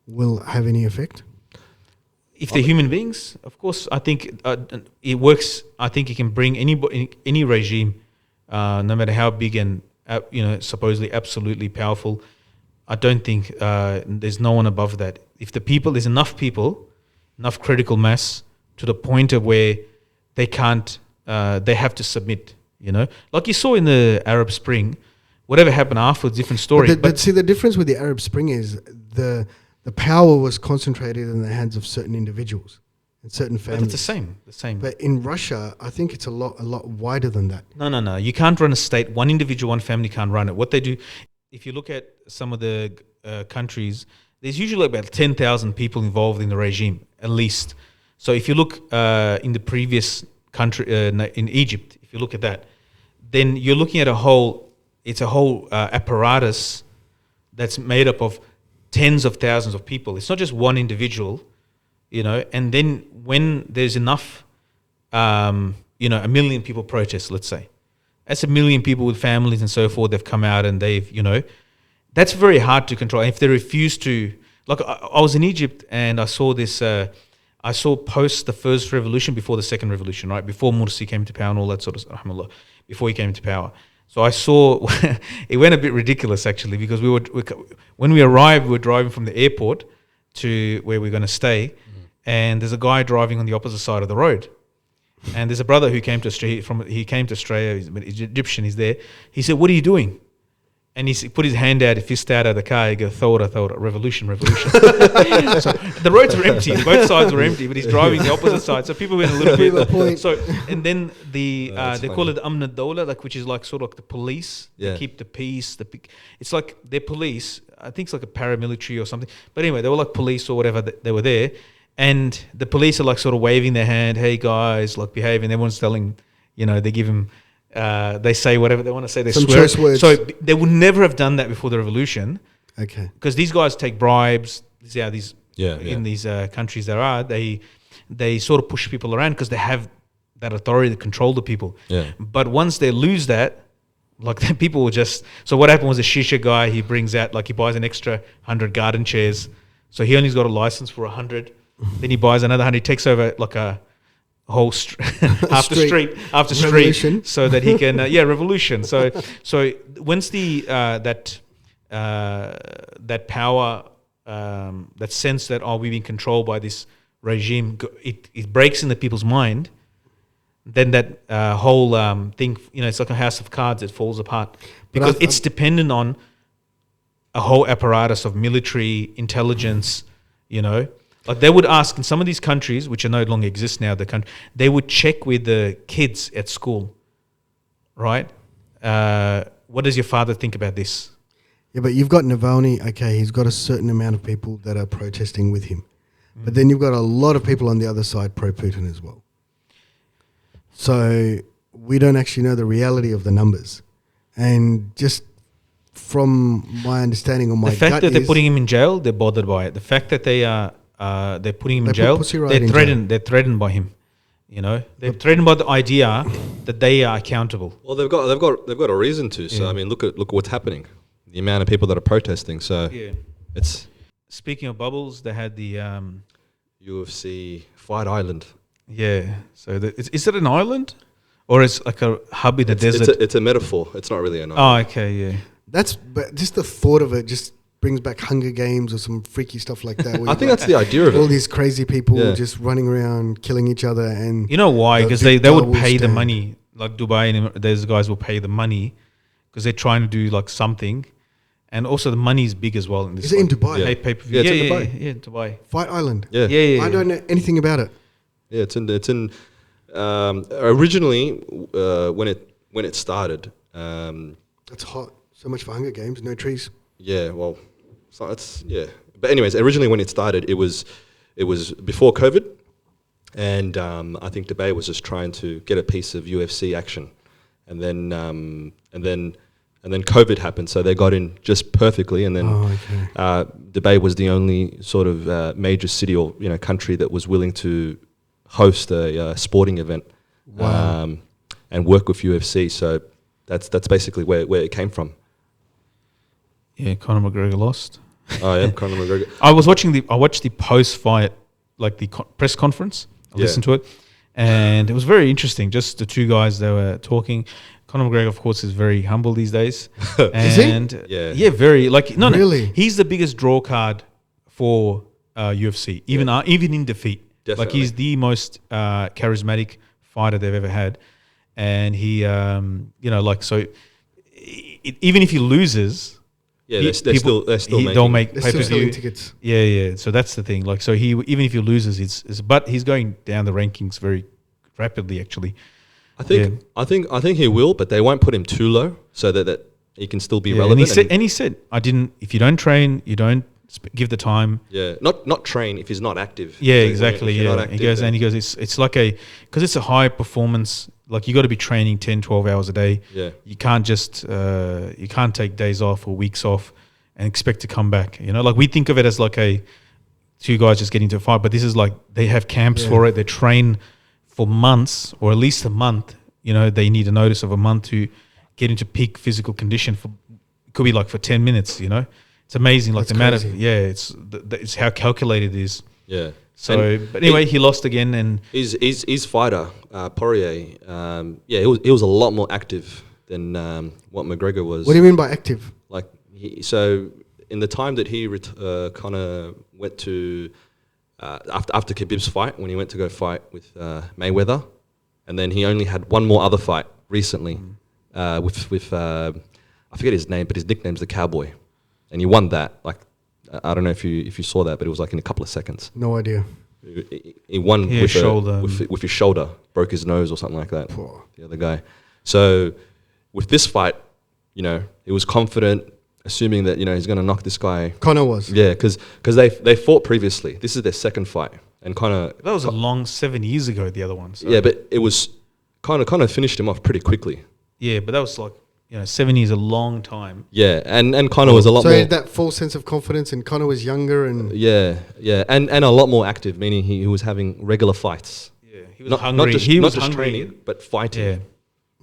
will have any effect? If they're human beings, of course, I think it works. I think it can bring any regime, no matter how big and supposedly absolutely powerful. I don't think there's no one above that. If there's enough people, enough critical mass to the point of where they can't, they have to submit. Like you saw in the Arab Spring, whatever happened afterwards, different story. But see, the difference with the Arab Spring is the power was concentrated in the hands of certain individuals and certain families. But it's the same. But in Russia, I think it's a lot wider than that. No. You can't run a state. One individual, one family can't run it. What they do, if you look at some of the countries, there's usually about 10,000 people involved in the regime, at least. So if you look in the previous country, in Egypt, if you look at that, then you're looking at a whole apparatus that's made up of tens of thousands of people. It's not just one individual, and then when there's enough, a million people protest, let's say. That's a million people with families and so forth. They've come out and they've, that's very hard to control. And if they refuse to, like I was in Egypt and I saw this, post the first revolution before the second revolution, right? Before Morsi came to power and all that sort of stuff, before he came to power. So I saw, it went a bit ridiculous actually, because when we arrived, we were driving from the airport to where we're going to stay, and there's a guy driving on the opposite side of the road. And there's a brother who came to Australia, he came to Australia, he's Egyptian, he's there. He said, "What are you doing?" And he put his hand out, fist out of the car, he goes, Thawra, revolution. So the roads were empty, both sides were empty, but he's driving the opposite side. So people went a little bit. So, and then they call it Amn al-Dawla, like, which is like sort of like the police. Yeah. They keep the peace. It's like their police, I think it's like a paramilitary or something. But anyway, they were like police or whatever, they were there. And the police are like sort of waving their hand, hey guys, like behaving. Everyone's telling, they give him They say whatever they want to say. They Some swear. choice words. So they would never have done that before the revolution, Okay. because these guys take bribes. Yeah, these Yeah, in these countries there are they sort of push people around because they have that authority to control the people. Yeah. But once they lose that, like then people will just. So what happened was a shisha guy. He brings out he buys an extra 100 garden chairs. So he only's got a license for 100. Then he buys another 100. He takes over like a whole half the street Revolution. so that he can revolution. So once the that power, that sense that we've been controlled by this regime, it breaks in the people's mind, then that whole thing, it's like a house of cards. It falls apart because it's dependent on a whole apparatus of military intelligence. Like they would ask in some of these countries, which are no longer exist now, they would check with the kids at school, right? What does your father think about this? Yeah, but you've got Navalny. Okay, he's got a certain amount of people that are protesting with him, but then you've got a lot of people on the other side pro-Putin as well. So we don't actually know the reality of the numbers, and just from my understanding or my the fact gut that they're is- putting him in jail, they're bothered by it. The fact that they're putting him in They put jail, Pussy Riot they're in threatened. They're threatened by him. They're threatened by the idea that they are accountable. Well, they've got a reason to. So Yeah. I mean, look at what's happening. The amount of people that are protesting. So Yeah. it's Speaking of bubbles, they had the UFC Fight Island. So is it an island or is like a hub in the desert? It's a metaphor. It's not really an Oh, island. okay, yeah. but just the thought of it just brings back Hunger Games or some freaky stuff like that. where I you've think got that's the idea of all it. these crazy people Yeah. just running around killing each other, and You know why? The Because big they would double pay the stand. money. Like Dubai and those guys will pay the money because they're trying to do like something. And also the money is big as well in this. Is it in Dubai? Hey, pay-per-view. Yeah, it's in Dubai. Yeah, Dubai. Fight Island. Yeah. Yeah. I don't know anything about it. Yeah, it's in. Originally, when it started, It's hot. So much for Hunger Games. No trees. yeah. Well, so it's yeah. But anyways, originally when it started, it was before COVID, and I think Dubai was just trying to get a piece of UFC action, and then COVID happened, so they got in just perfectly, and then Dubai was the only sort of major city or country that was willing to host a sporting event. Wow. And work with UFC. So that's basically where it came from. Yeah, Conor McGregor lost. Oh yeah, Conor McGregor. I watched the post-fight, like the press conference. I listened to it, and it was very interesting. Just the two guys that were talking. Conor McGregor, of course, is very humble these days. Is he? And Yeah. very no. Really? He's the biggest draw card for UFC, even in defeat. Like Definitely. he's the most charismatic fighter they've ever had, and he, even if he loses. Yeah, they're still they'll make They're still pay-per-view. selling tickets. Yeah. So that's the thing. Like, so even if he loses, but he's going down the rankings very rapidly. Actually, I think he will, but they won't put him too low so that he can still be relevant. And he said, "I didn't. If you don't train, you don't give the time." Yeah, not train if he's not active. Yeah, So, exactly. if you're Yeah, not active, he goes. It's like because it's a high performance. Like you got to be training 10, 12 hours a day. Yeah. You can't just you can't take days off or weeks off and expect to come back. Like we think of it as like two guys just getting to a fight, but this is like they have camps for it. They train for months or at least a month. They need a notice of a month to get into peak physical condition for. It could be like for 10 minutes. It's amazing. Like That's the amount crazy. of it's how calculated it is. Yeah. So, but anyway, he lost again, and His fighter Poirier, he was a lot more active than what McGregor was. What do you mean by active? Like so in the time that he kind of went to after Khabib's fight, when he went to go fight with Mayweather, and then he only had one more other fight recently with I forget his name, but his nickname's the Cowboy, and he won that. Like I don't know if you saw that, but it was like in a couple of seconds. No idea. He won Yeah, with, shoulder. with his shoulder, broke his nose or something like that. Poor. The other guy. So with this fight, he was confident, assuming that he's going to knock this guy. Conor was. Yeah, because they fought previously. This is their second fight, and that was a long 7 years ago. The other one. So. yeah, but it was kind of finished him off pretty quickly. Yeah, but that was like 7 years, a long time. Yeah, and Connor was a lot So more. he had that full sense of confidence, and Connor was younger and Yeah, and a lot more active, meaning he was having regular fights. Yeah, he was Not hungry. just, he not was just hungry. training, but fighting. Yeah.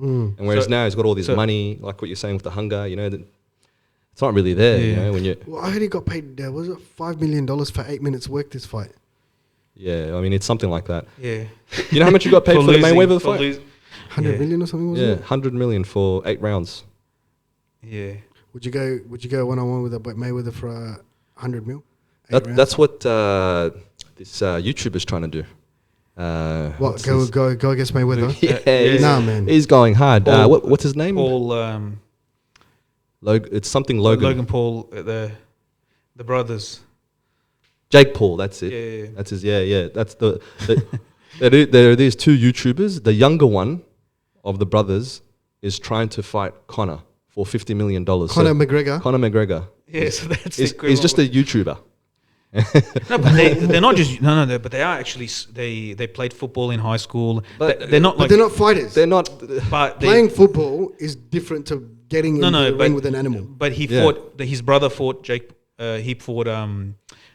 Mm. And whereas So- now he's got all this so- money, like what you're saying with the hunger, that it's not really there, Yeah. when you. Well, I heard he got paid. Was it $5 million for 8 minutes work this fight? Yeah, I mean, it's something like that. Yeah. You know how much you got paid for the Mayweather fight? 100 Yeah. million or something? Was Yeah, it? 100 million for 8 rounds. Yeah. Would you go 1-on-1 with Mayweather for 100 mil? 8 rounds? That's what this YouTuber's trying to do. What? what's Go his- against Mayweather? Yeah, he's, Nah, man. he's going hard. Paul- What's his name? Paul, It's something Logan. Logan Paul, the brothers. Jake Paul, that's it. Yeah. That's his. Yeah. That's there are these 2 YouTubers. The younger one of the brothers is trying to fight Conor for $50 million. Conor McGregor. Conor McGregor. Yeah, so that's He's just a YouTuber. No, but they're not just but they are actually they played football in high school. But- They're not But like they're not fighters. They're not. but they, Playing football is different to getting in the ring with an animal. But he Yeah. fought. His brother fought Jake. He fought.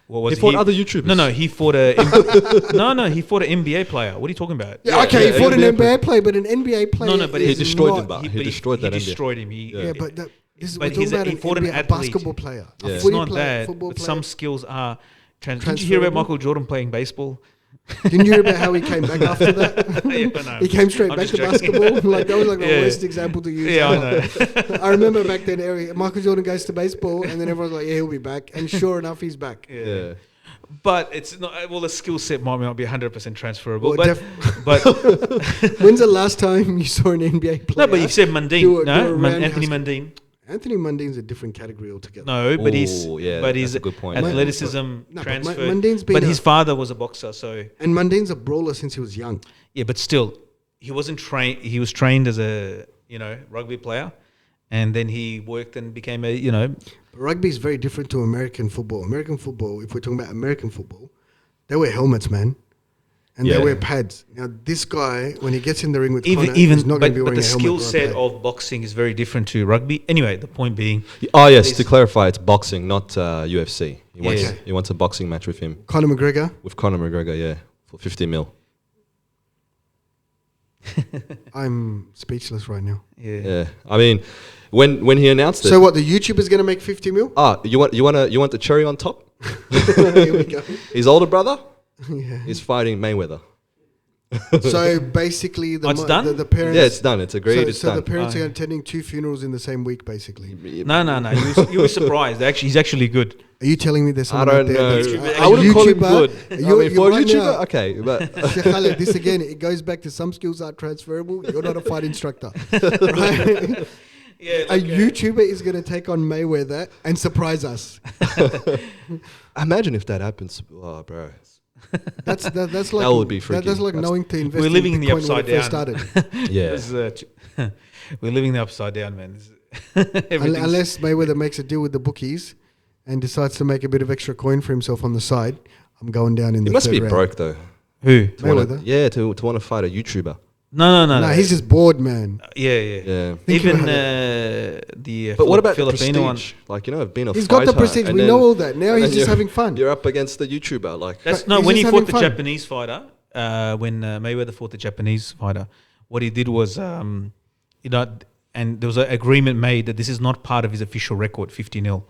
What was He fought other YouTubers. No, he fought he fought an NBA player. What are you talking about? Yeah, okay, yeah, he fought an NBA NBA player, but an NBA player. No, but he is destroyed not- him, but he but destroyed that He NBA. destroyed him. Yeah, but that, this is But we're talking about he fought an NBA, a athlete. basketball player, Yeah. a It's footy not player, that. football But player. some skills are. Did you hear about Michael Jordan playing baseball? Didn't you hear about how he came back after that? Yeah, no. He came straight I'm back just to joking. basketball. Like that was like the Yeah. worst example to use. Yeah, I ever. know. I remember back then, Michael Jordan goes to baseball, and then everyone's like, "Yeah, he'll be back," and sure enough, he's back. Yeah. But it's not. Well, the skill set might not be 100% transferable. Well, but When's the last time you saw an NBA player? no, but you said Mundine. do a No, roundhouse Anthony kick. Mundine. Anthony Mundine's a different category altogether. No, but he's Ooh, yeah, but that's his a good point. athleticism No, but transferred. Mundine's been But a- his father was a boxer, so And Mundine's a brawler since he was young. yeah. But still, he wasn't trained. He was trained as a rugby player, and then he worked and became a But rugby is very different to American football. American football, if we're talking about American football, they wear helmets, man. And Yeah. they wear pads. Now, this guy, when he gets in the ring with even Conor, he's not going to be but wearing the a helmet. skill or a set pad. of boxing is very different to rugby. Anyway, the point being, Oh yes, This- to clarify, it's boxing, not UFC. Yeah. He wants a boxing match with him, Conor McGregor, with Conor McGregor. Yeah, for 50 mil. I'm speechless right now. yeah. Yeah, I mean, when he announced it. So what, the YouTuber's going to make 50 mil? You want the cherry on top? Here we go. His older brother Yeah. is fighting Mayweather. So basically, Oh, it's done? the parents... Yeah, it's done. It's agreed. So, it's so done. the parents Oh. are attending 2 funerals in the same week, basically. No. You were surprised. Actually, he's actually good. Are you telling me there's I someone out don't there know. that's I a wouldn't call him YouTuber? good. You- I mean, you for a right YouTuber, now- okay, but Sheikh Khalid, this again, it goes back to some skills aren't transferable. You're not a fight instructor. Right? Yeah, A YouTuber is going to take on Mayweather and surprise us. imagine if that happens. Oh, bro. That's like That would be freaky. That's like knowing to invest. We're living in the Bitcoin when upside it first down. started. Yeah. This is, we're living the upside down, man. Everything's- Unless Mayweather makes a deal with the bookies and decides to make a bit of extra coin for himself on the side, I'm going down in He the must third be round. broke though. Who? To wanna- Mayweather? yeah, to want to fight a YouTuber. No. No, he's just bored, man. Yeah. Yeah. Think Even about the But what about the Filipino one? prestige? Like, being a He's fighter. got the prestige. and We then- know all that. Now and he's then just you're- having fun. You're up against the YouTuber. Like, That's But no. he's When he just fought the having fun. Japanese fighter, when Mayweather fought the Japanese fighter, what he did was, and there was an agreement made that this is not part of his official record, 50-0.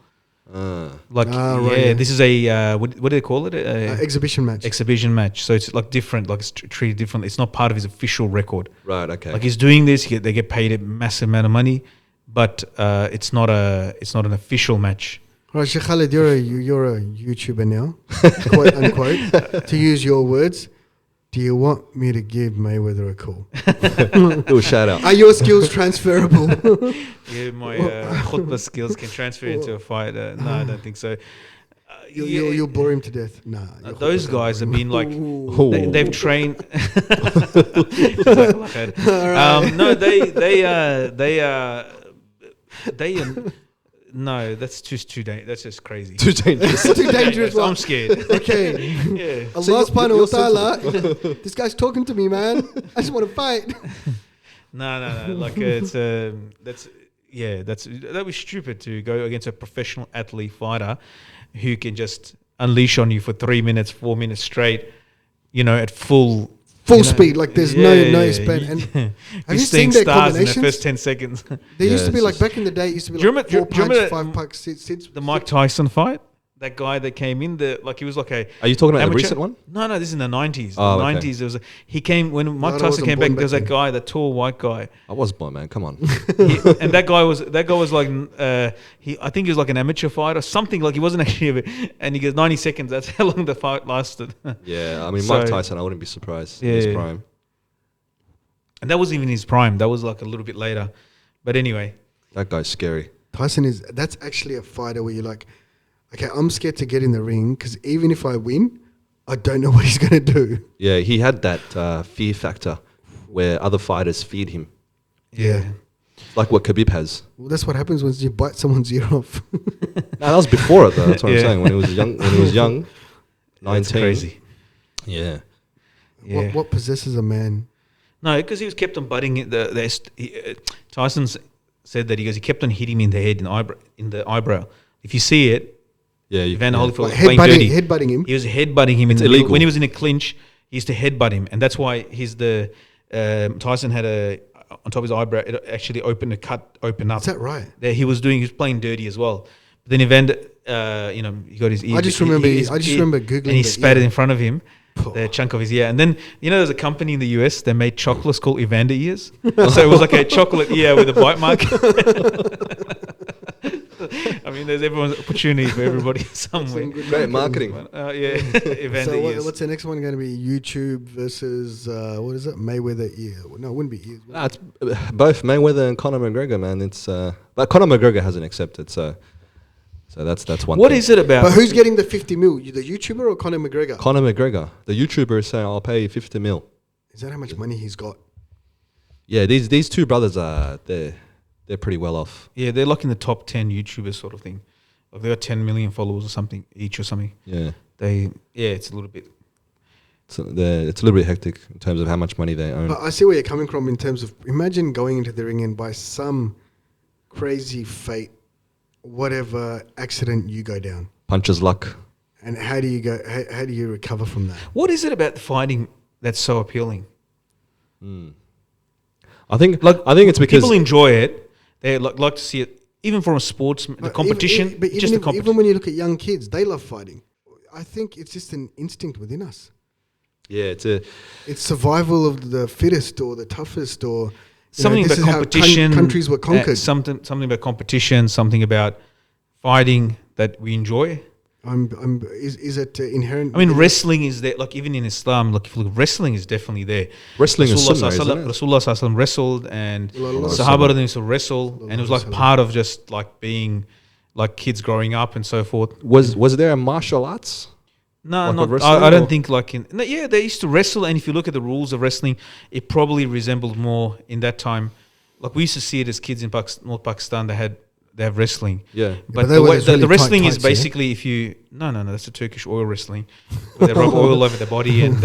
Like, right, yeah, yeah. this is a what do they call it? Exhibition match. Exhibition match. So it's like different, like it's treated differently. It's not part of his official record. right, okay. Like he's doing this, they get paid a massive amount of money, but it's not an official match. Right, Sheikh Khalid, you're a YouTuber now, quote unquote. To use your words, do you want me to give Mayweather a call? Little shout out. Are your skills transferable? Yeah, my khutbah skills can transfer into a fight. No, I don't think so. You'll bore him to death. Nah. your Those khutbah's guys have been like Ooh. they've trained. No, no, that's just too dangerous. That's just crazy. Too dangerous. too dangerous. I'm one. scared. Okay. Yeah. Allah subhanahu wa you're ta'ala, this guy's talking to me, man. I just want to fight. No. Like that was stupid to go against a professional athlete fighter who can just unleash on you for 3 minutes, 4 minutes straight, at full speed. Like there's no span. And have you seen their stars in the combinations? first 10 seconds. There used to be like back in the day. It used to be Do you like remember- 4 do you punch, remember 5 punch, sits. The Mike Tyson fight, that guy that came in, he was like a. Are you talking about the amateur- recent one? No, this is in the 90s. Oh, The okay. 90s, there was he came when Mike I Tyson wasn't came born back. There was back that guy, that tall white guy. I was born, man. Come on. And that guy was like I think he was like an amateur fighter, something like he wasn't actually. And he goes 90 seconds. That's how long the fight lasted. Yeah, I mean, So- Mike Tyson, I wouldn't be surprised in his Yeah. prime. And that wasn't even his prime. That was like a little bit later. But anyway, That guy's scary. Tyson that's actually a fighter where you're like, okay, I'm scared to get in the ring because even if I win, I don't know what he's going to do. Yeah, he had that fear factor where other fighters feared him, yeah. like what Khabib has. Well, that's what happens when you bite someone's ear off. No, that was before it, though. That's what Yeah. I'm saying. When he was young, 19. That's crazy. Yeah. Yeah. What possesses a man? No, because he was kept on butting it. Tyson said that he kept on hitting him in the head, in the eyebrow. If you see it, Yeah, Evander Holyfield was Like playing dirty. headbutting him. He was headbutting him. It's illegal. When he was in a clinch, he used to headbutt him, and that's why Tyson had on top of his eyebrow. It actually cut open up. Is that right? That he was playing dirty as well. But then Evander, he got his ear. I just remember Googling and he the spat ear. it in front of him. The chunk of his ear. And then, there's a company in the US that made chocolates called Evander ears. So it was like a chocolate ear with a bite mark. I mean, there's everyone's opportunity for everybody somewhere. Great marketing. Evander So ears. what's the next one going to be? YouTube versus, what is it? Mayweather ear. No, it wouldn't be ears. Nah, it's both Mayweather and Conor McGregor, man. It's but Conor McGregor hasn't accepted, so that's one. What thing. is it about? But who's getting the 50 mil? The YouTuber or Conor McGregor? Conor McGregor, the YouTuber, is saying I'll pay 50 mil. Is that how much money he's got? Yeah, these two brothers are they're pretty well off. Yeah, they're like in the top 10 YouTubers sort of thing. Like they got 10 million followers or something each or something. Yeah, It's a little bit. it's a little bit hectic in terms of how much money they own. But I see where you're coming from in terms of imagine going into the ring and by some crazy fate, whatever accident you go down. Puncher's luck. And how do you go? How do you recover from that? What is it about the fighting that's so appealing? I think it's because people enjoy it. They like to see it, even from a sports, the competition. Even when you look at young kids, they love fighting. I think it's just an instinct within us. yeah, It's survival of the fittest or the toughest or Something this about is how competition. countries were conquered. Something about competition. Something about fighting that we enjoy. Is it inherent? I mean, wrestling is there. Like even in Islam, like if you look, wrestling is definitely there. wrestling is Rasulullah sunnah, isn't it? Rasulullah Sallallahu Alaihi Wasallam wrestled, and Sallallahu Sahaba Alaihi used to wrestle, and it was like part of just like being like kids growing up and so forth. Was there a martial arts? No, Like not. with wrestling, I don't or- think like in. No, yeah, they used to wrestle, and if you look at the rules of wrestling, it probably resembled more in that time. Like we used to see it as kids in North Pakistan. They have wrestling. Yeah. But they the, wear way, those the really wrestling tight is tights, yeah? basically if you no that's a Turkish oil wrestling, where they rub oil over their body and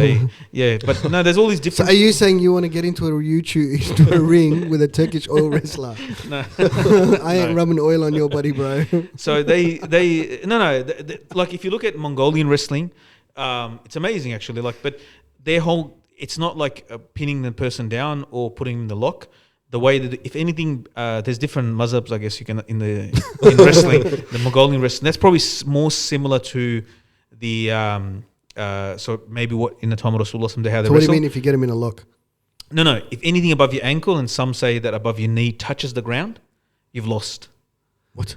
but no, there's all these So different. are you saying you want to get into a ring with a Turkish oil wrestler? No. I ain't rubbing oil on your body, bro. So they like if you look at Mongolian wrestling, it's amazing actually. Like, but their whole it's not like pinning the person down or putting them in the lock. The way that, if anything, there's different mazhabs, I guess you can in wrestling, the Mongolian wrestling. That's probably more similar to the so maybe what in the time of Rasulullah they had. So what do you mean if you get him in a lock? No. If anything above your ankle, and some say that above your knee touches the ground, you've lost. What?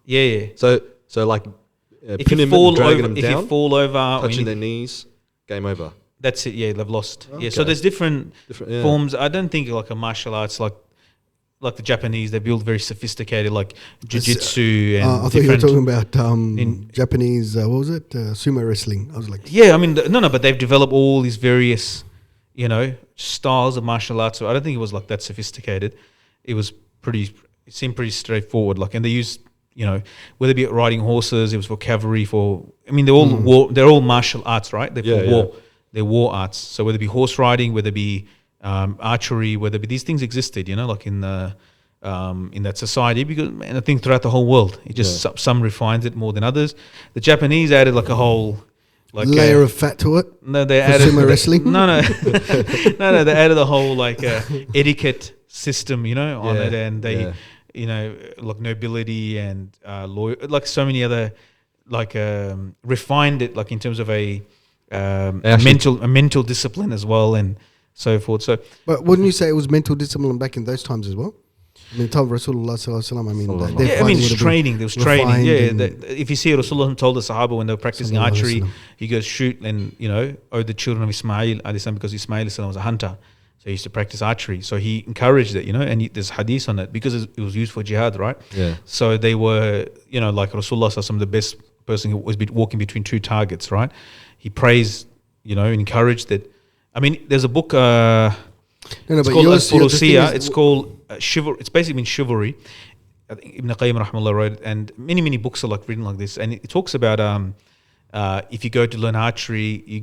Yeah. So like If pinning you them fall and dragging over, them down, if you fall over, or touching their anything, knees, game over. that's it. Yeah, they've lost. Yeah. So Okay. there's different Yeah. forms. I don't think like a martial arts like the Japanese. They build very sophisticated like jiu-jitsu and I thought you were different. talking about in- Japanese, what was it? Sumo wrestling. I was like, Yeah, I mean, but they've developed all these various, styles of martial arts. So I don't think it was like that sophisticated. It seemed pretty straightforward. Like, and they used, whether it be riding horses, it was for cavalry, they're all they're all martial arts, right? They're for war. They're war arts. So whether it be horse riding, whether it be archery, whether these things existed, like in that society, and I think throughout the whole world, it just some refines it more than others. The Japanese added like a whole layer of fat to it. No, they added sumo wrestling. No, they added a whole etiquette system, on it, and they, like nobility and like so many other refined it in terms of a mental discipline as well and so forth. So, but wouldn't you say it was mental discipline back in those times as well? I mean, time of Rasulullah sallallahu alaihi wasallam, it's training. There was training. If you see Rasulullah told the Sahaba when they were practicing archery, he goes shoot and the children of Ismail because Ismail was a hunter, so he used to practice archery. So he encouraged it, and there's hadith on it because it was used for jihad, right? Yeah. So they were, like Rasulullah sallallahu the best person who was walking between two targets, right? He praised, and encouraged it. I mean, there's a book. It's called Al-Furusiyya. It's called chivalry. It's basically means chivalry. I think Ibn Qayyim rahmallah wrote it, and many books are written like this. And it talks about if you go to learn archery,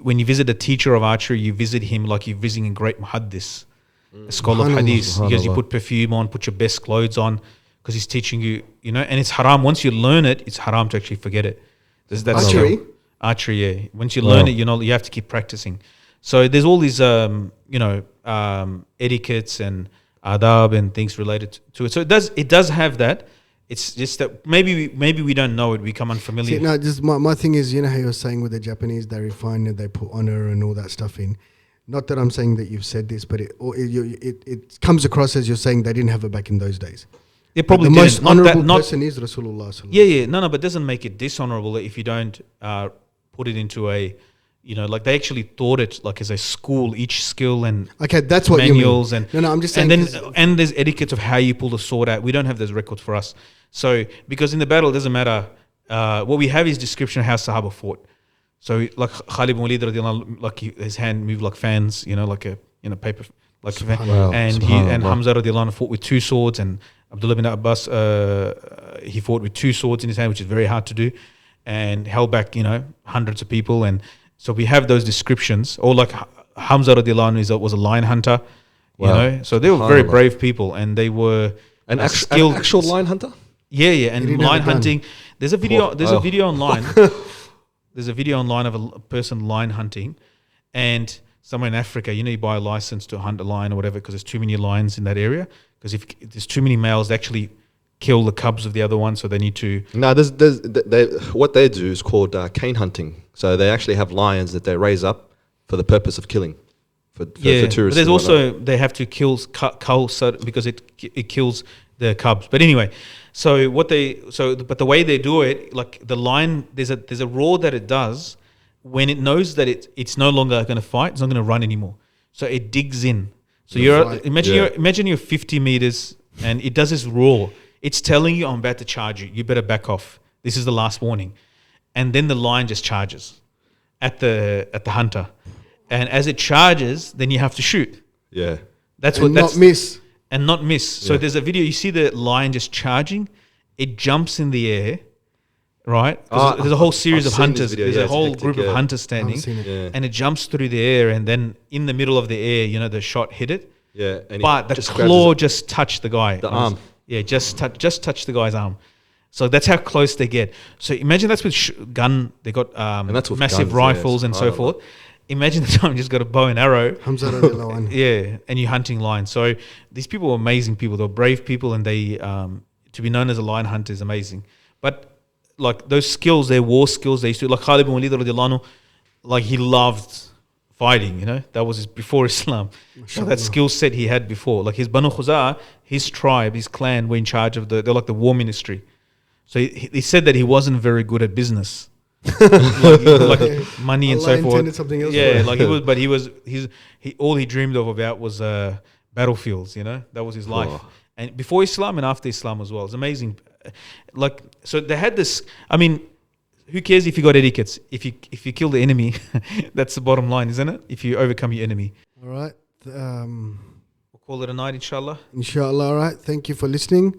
when you visit a teacher of archery, you visit him like you're visiting a great muhaddis, a scholar of hadith. Because you put perfume on, put your best clothes on, because he's teaching you, and it's haram. Once you learn it, it's haram to actually forget it. Archery? Archery, yeah. Once you learn it, you have to keep practicing. So there's all these, etiquettes and adab and things related to it. So it does have that. It's just that maybe we don't know it. We become unfamiliar. See, no, just my thing is, how you're saying with the Japanese, they refine it, they put honor and all that stuff in. Not that I'm saying that you've said this, but it comes across as you're saying they didn't have it back in those days. They probably the didn't. most honorable person is Rasulullah. No, but it doesn't make it dishonorable if you don't put it into a. They actually taught it as a school, each skill and that's what manuals you mean. I'm just saying. And there's etiquette of how you pull the sword out. We don't have those records for us. So because in the battle, it doesn't matter. What we have is description of how Sahaba fought. So Khalid bin Walid radiallahu anhu, his hand moved like fans, like a paper, like a fan. And Hamza radiallahu anhu fought with two swords, and Abdullah bin Abbas he fought with two swords in his hand, which is very hard to do, and held back hundreds of people. And so we have those descriptions. Or Hamza radiallahu anhu was a lion hunter, So they were very brave people, and they were an actual lion hunter. Yeah, and lion hunting. There's a video. A video online. There's a video online of a person lion hunting, and somewhere in Africa, you buy a license to hunt a lion or whatever because there's too many lions in that area. Because if there's too many males, they actually kill the cubs of the other one, so they need to. No, what they do is called cane hunting. So they actually have lions that they raise up for the purpose of killing, for tourists. But there's also they have to kill culls because it kills the cubs. But anyway, but the way they do it, the lion, there's a roar that it does when it knows that it's no longer going to fight. It's not going to run anymore. So it digs in. So imagine you're 50 meters and it does this roar. It's telling you, I'm about to charge you. You better back off. This is the last warning. And then the lion just charges at the hunter. And as it charges, then you have to shoot. Yeah. Not miss. So there's a video, you see the lion just charging. It jumps in the air, right? There's a whole series of hunters. There's a whole group of hunters standing. And it jumps through the air, and then in the middle of the air, the shot hit it. Yeah. But the claw just touched the guy. The arm. Yeah, just touch the guy's arm. So that's how close they get. So imagine that's with gun. They got massive guns, rifles and so forth. Imagine the time you just got a bow and arrow. Yeah, and you're hunting lions. So these people were amazing people. They were brave people, and they to be known as a lion hunter is amazing. But those skills, their war skills, they used to Khalid bin Walid radiallahu anhu, he loved fighting, that was before Islam. So that skill set he had before. His Banu Khuza'ah, his tribe, his clan were in charge of they're like the war ministry. So he said that he wasn't very good at business. Money and so forth. Something else all he dreamed about was battlefields, that was his life. And before Islam and after Islam as well. It's amazing. So they had this, who cares if you got etiquettes? If you kill the enemy, that's the bottom line, isn't it? If you overcome your enemy. All right. We'll call it a night, inshallah. Inshallah. All right. Thank you for listening.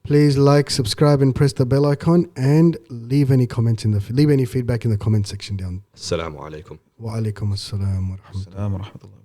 Please like, subscribe, and press the bell icon, and leave any comments leave any feedback in the comment section down. Assalamu alaikum. Wa alaikum assalam wa rahmatullah.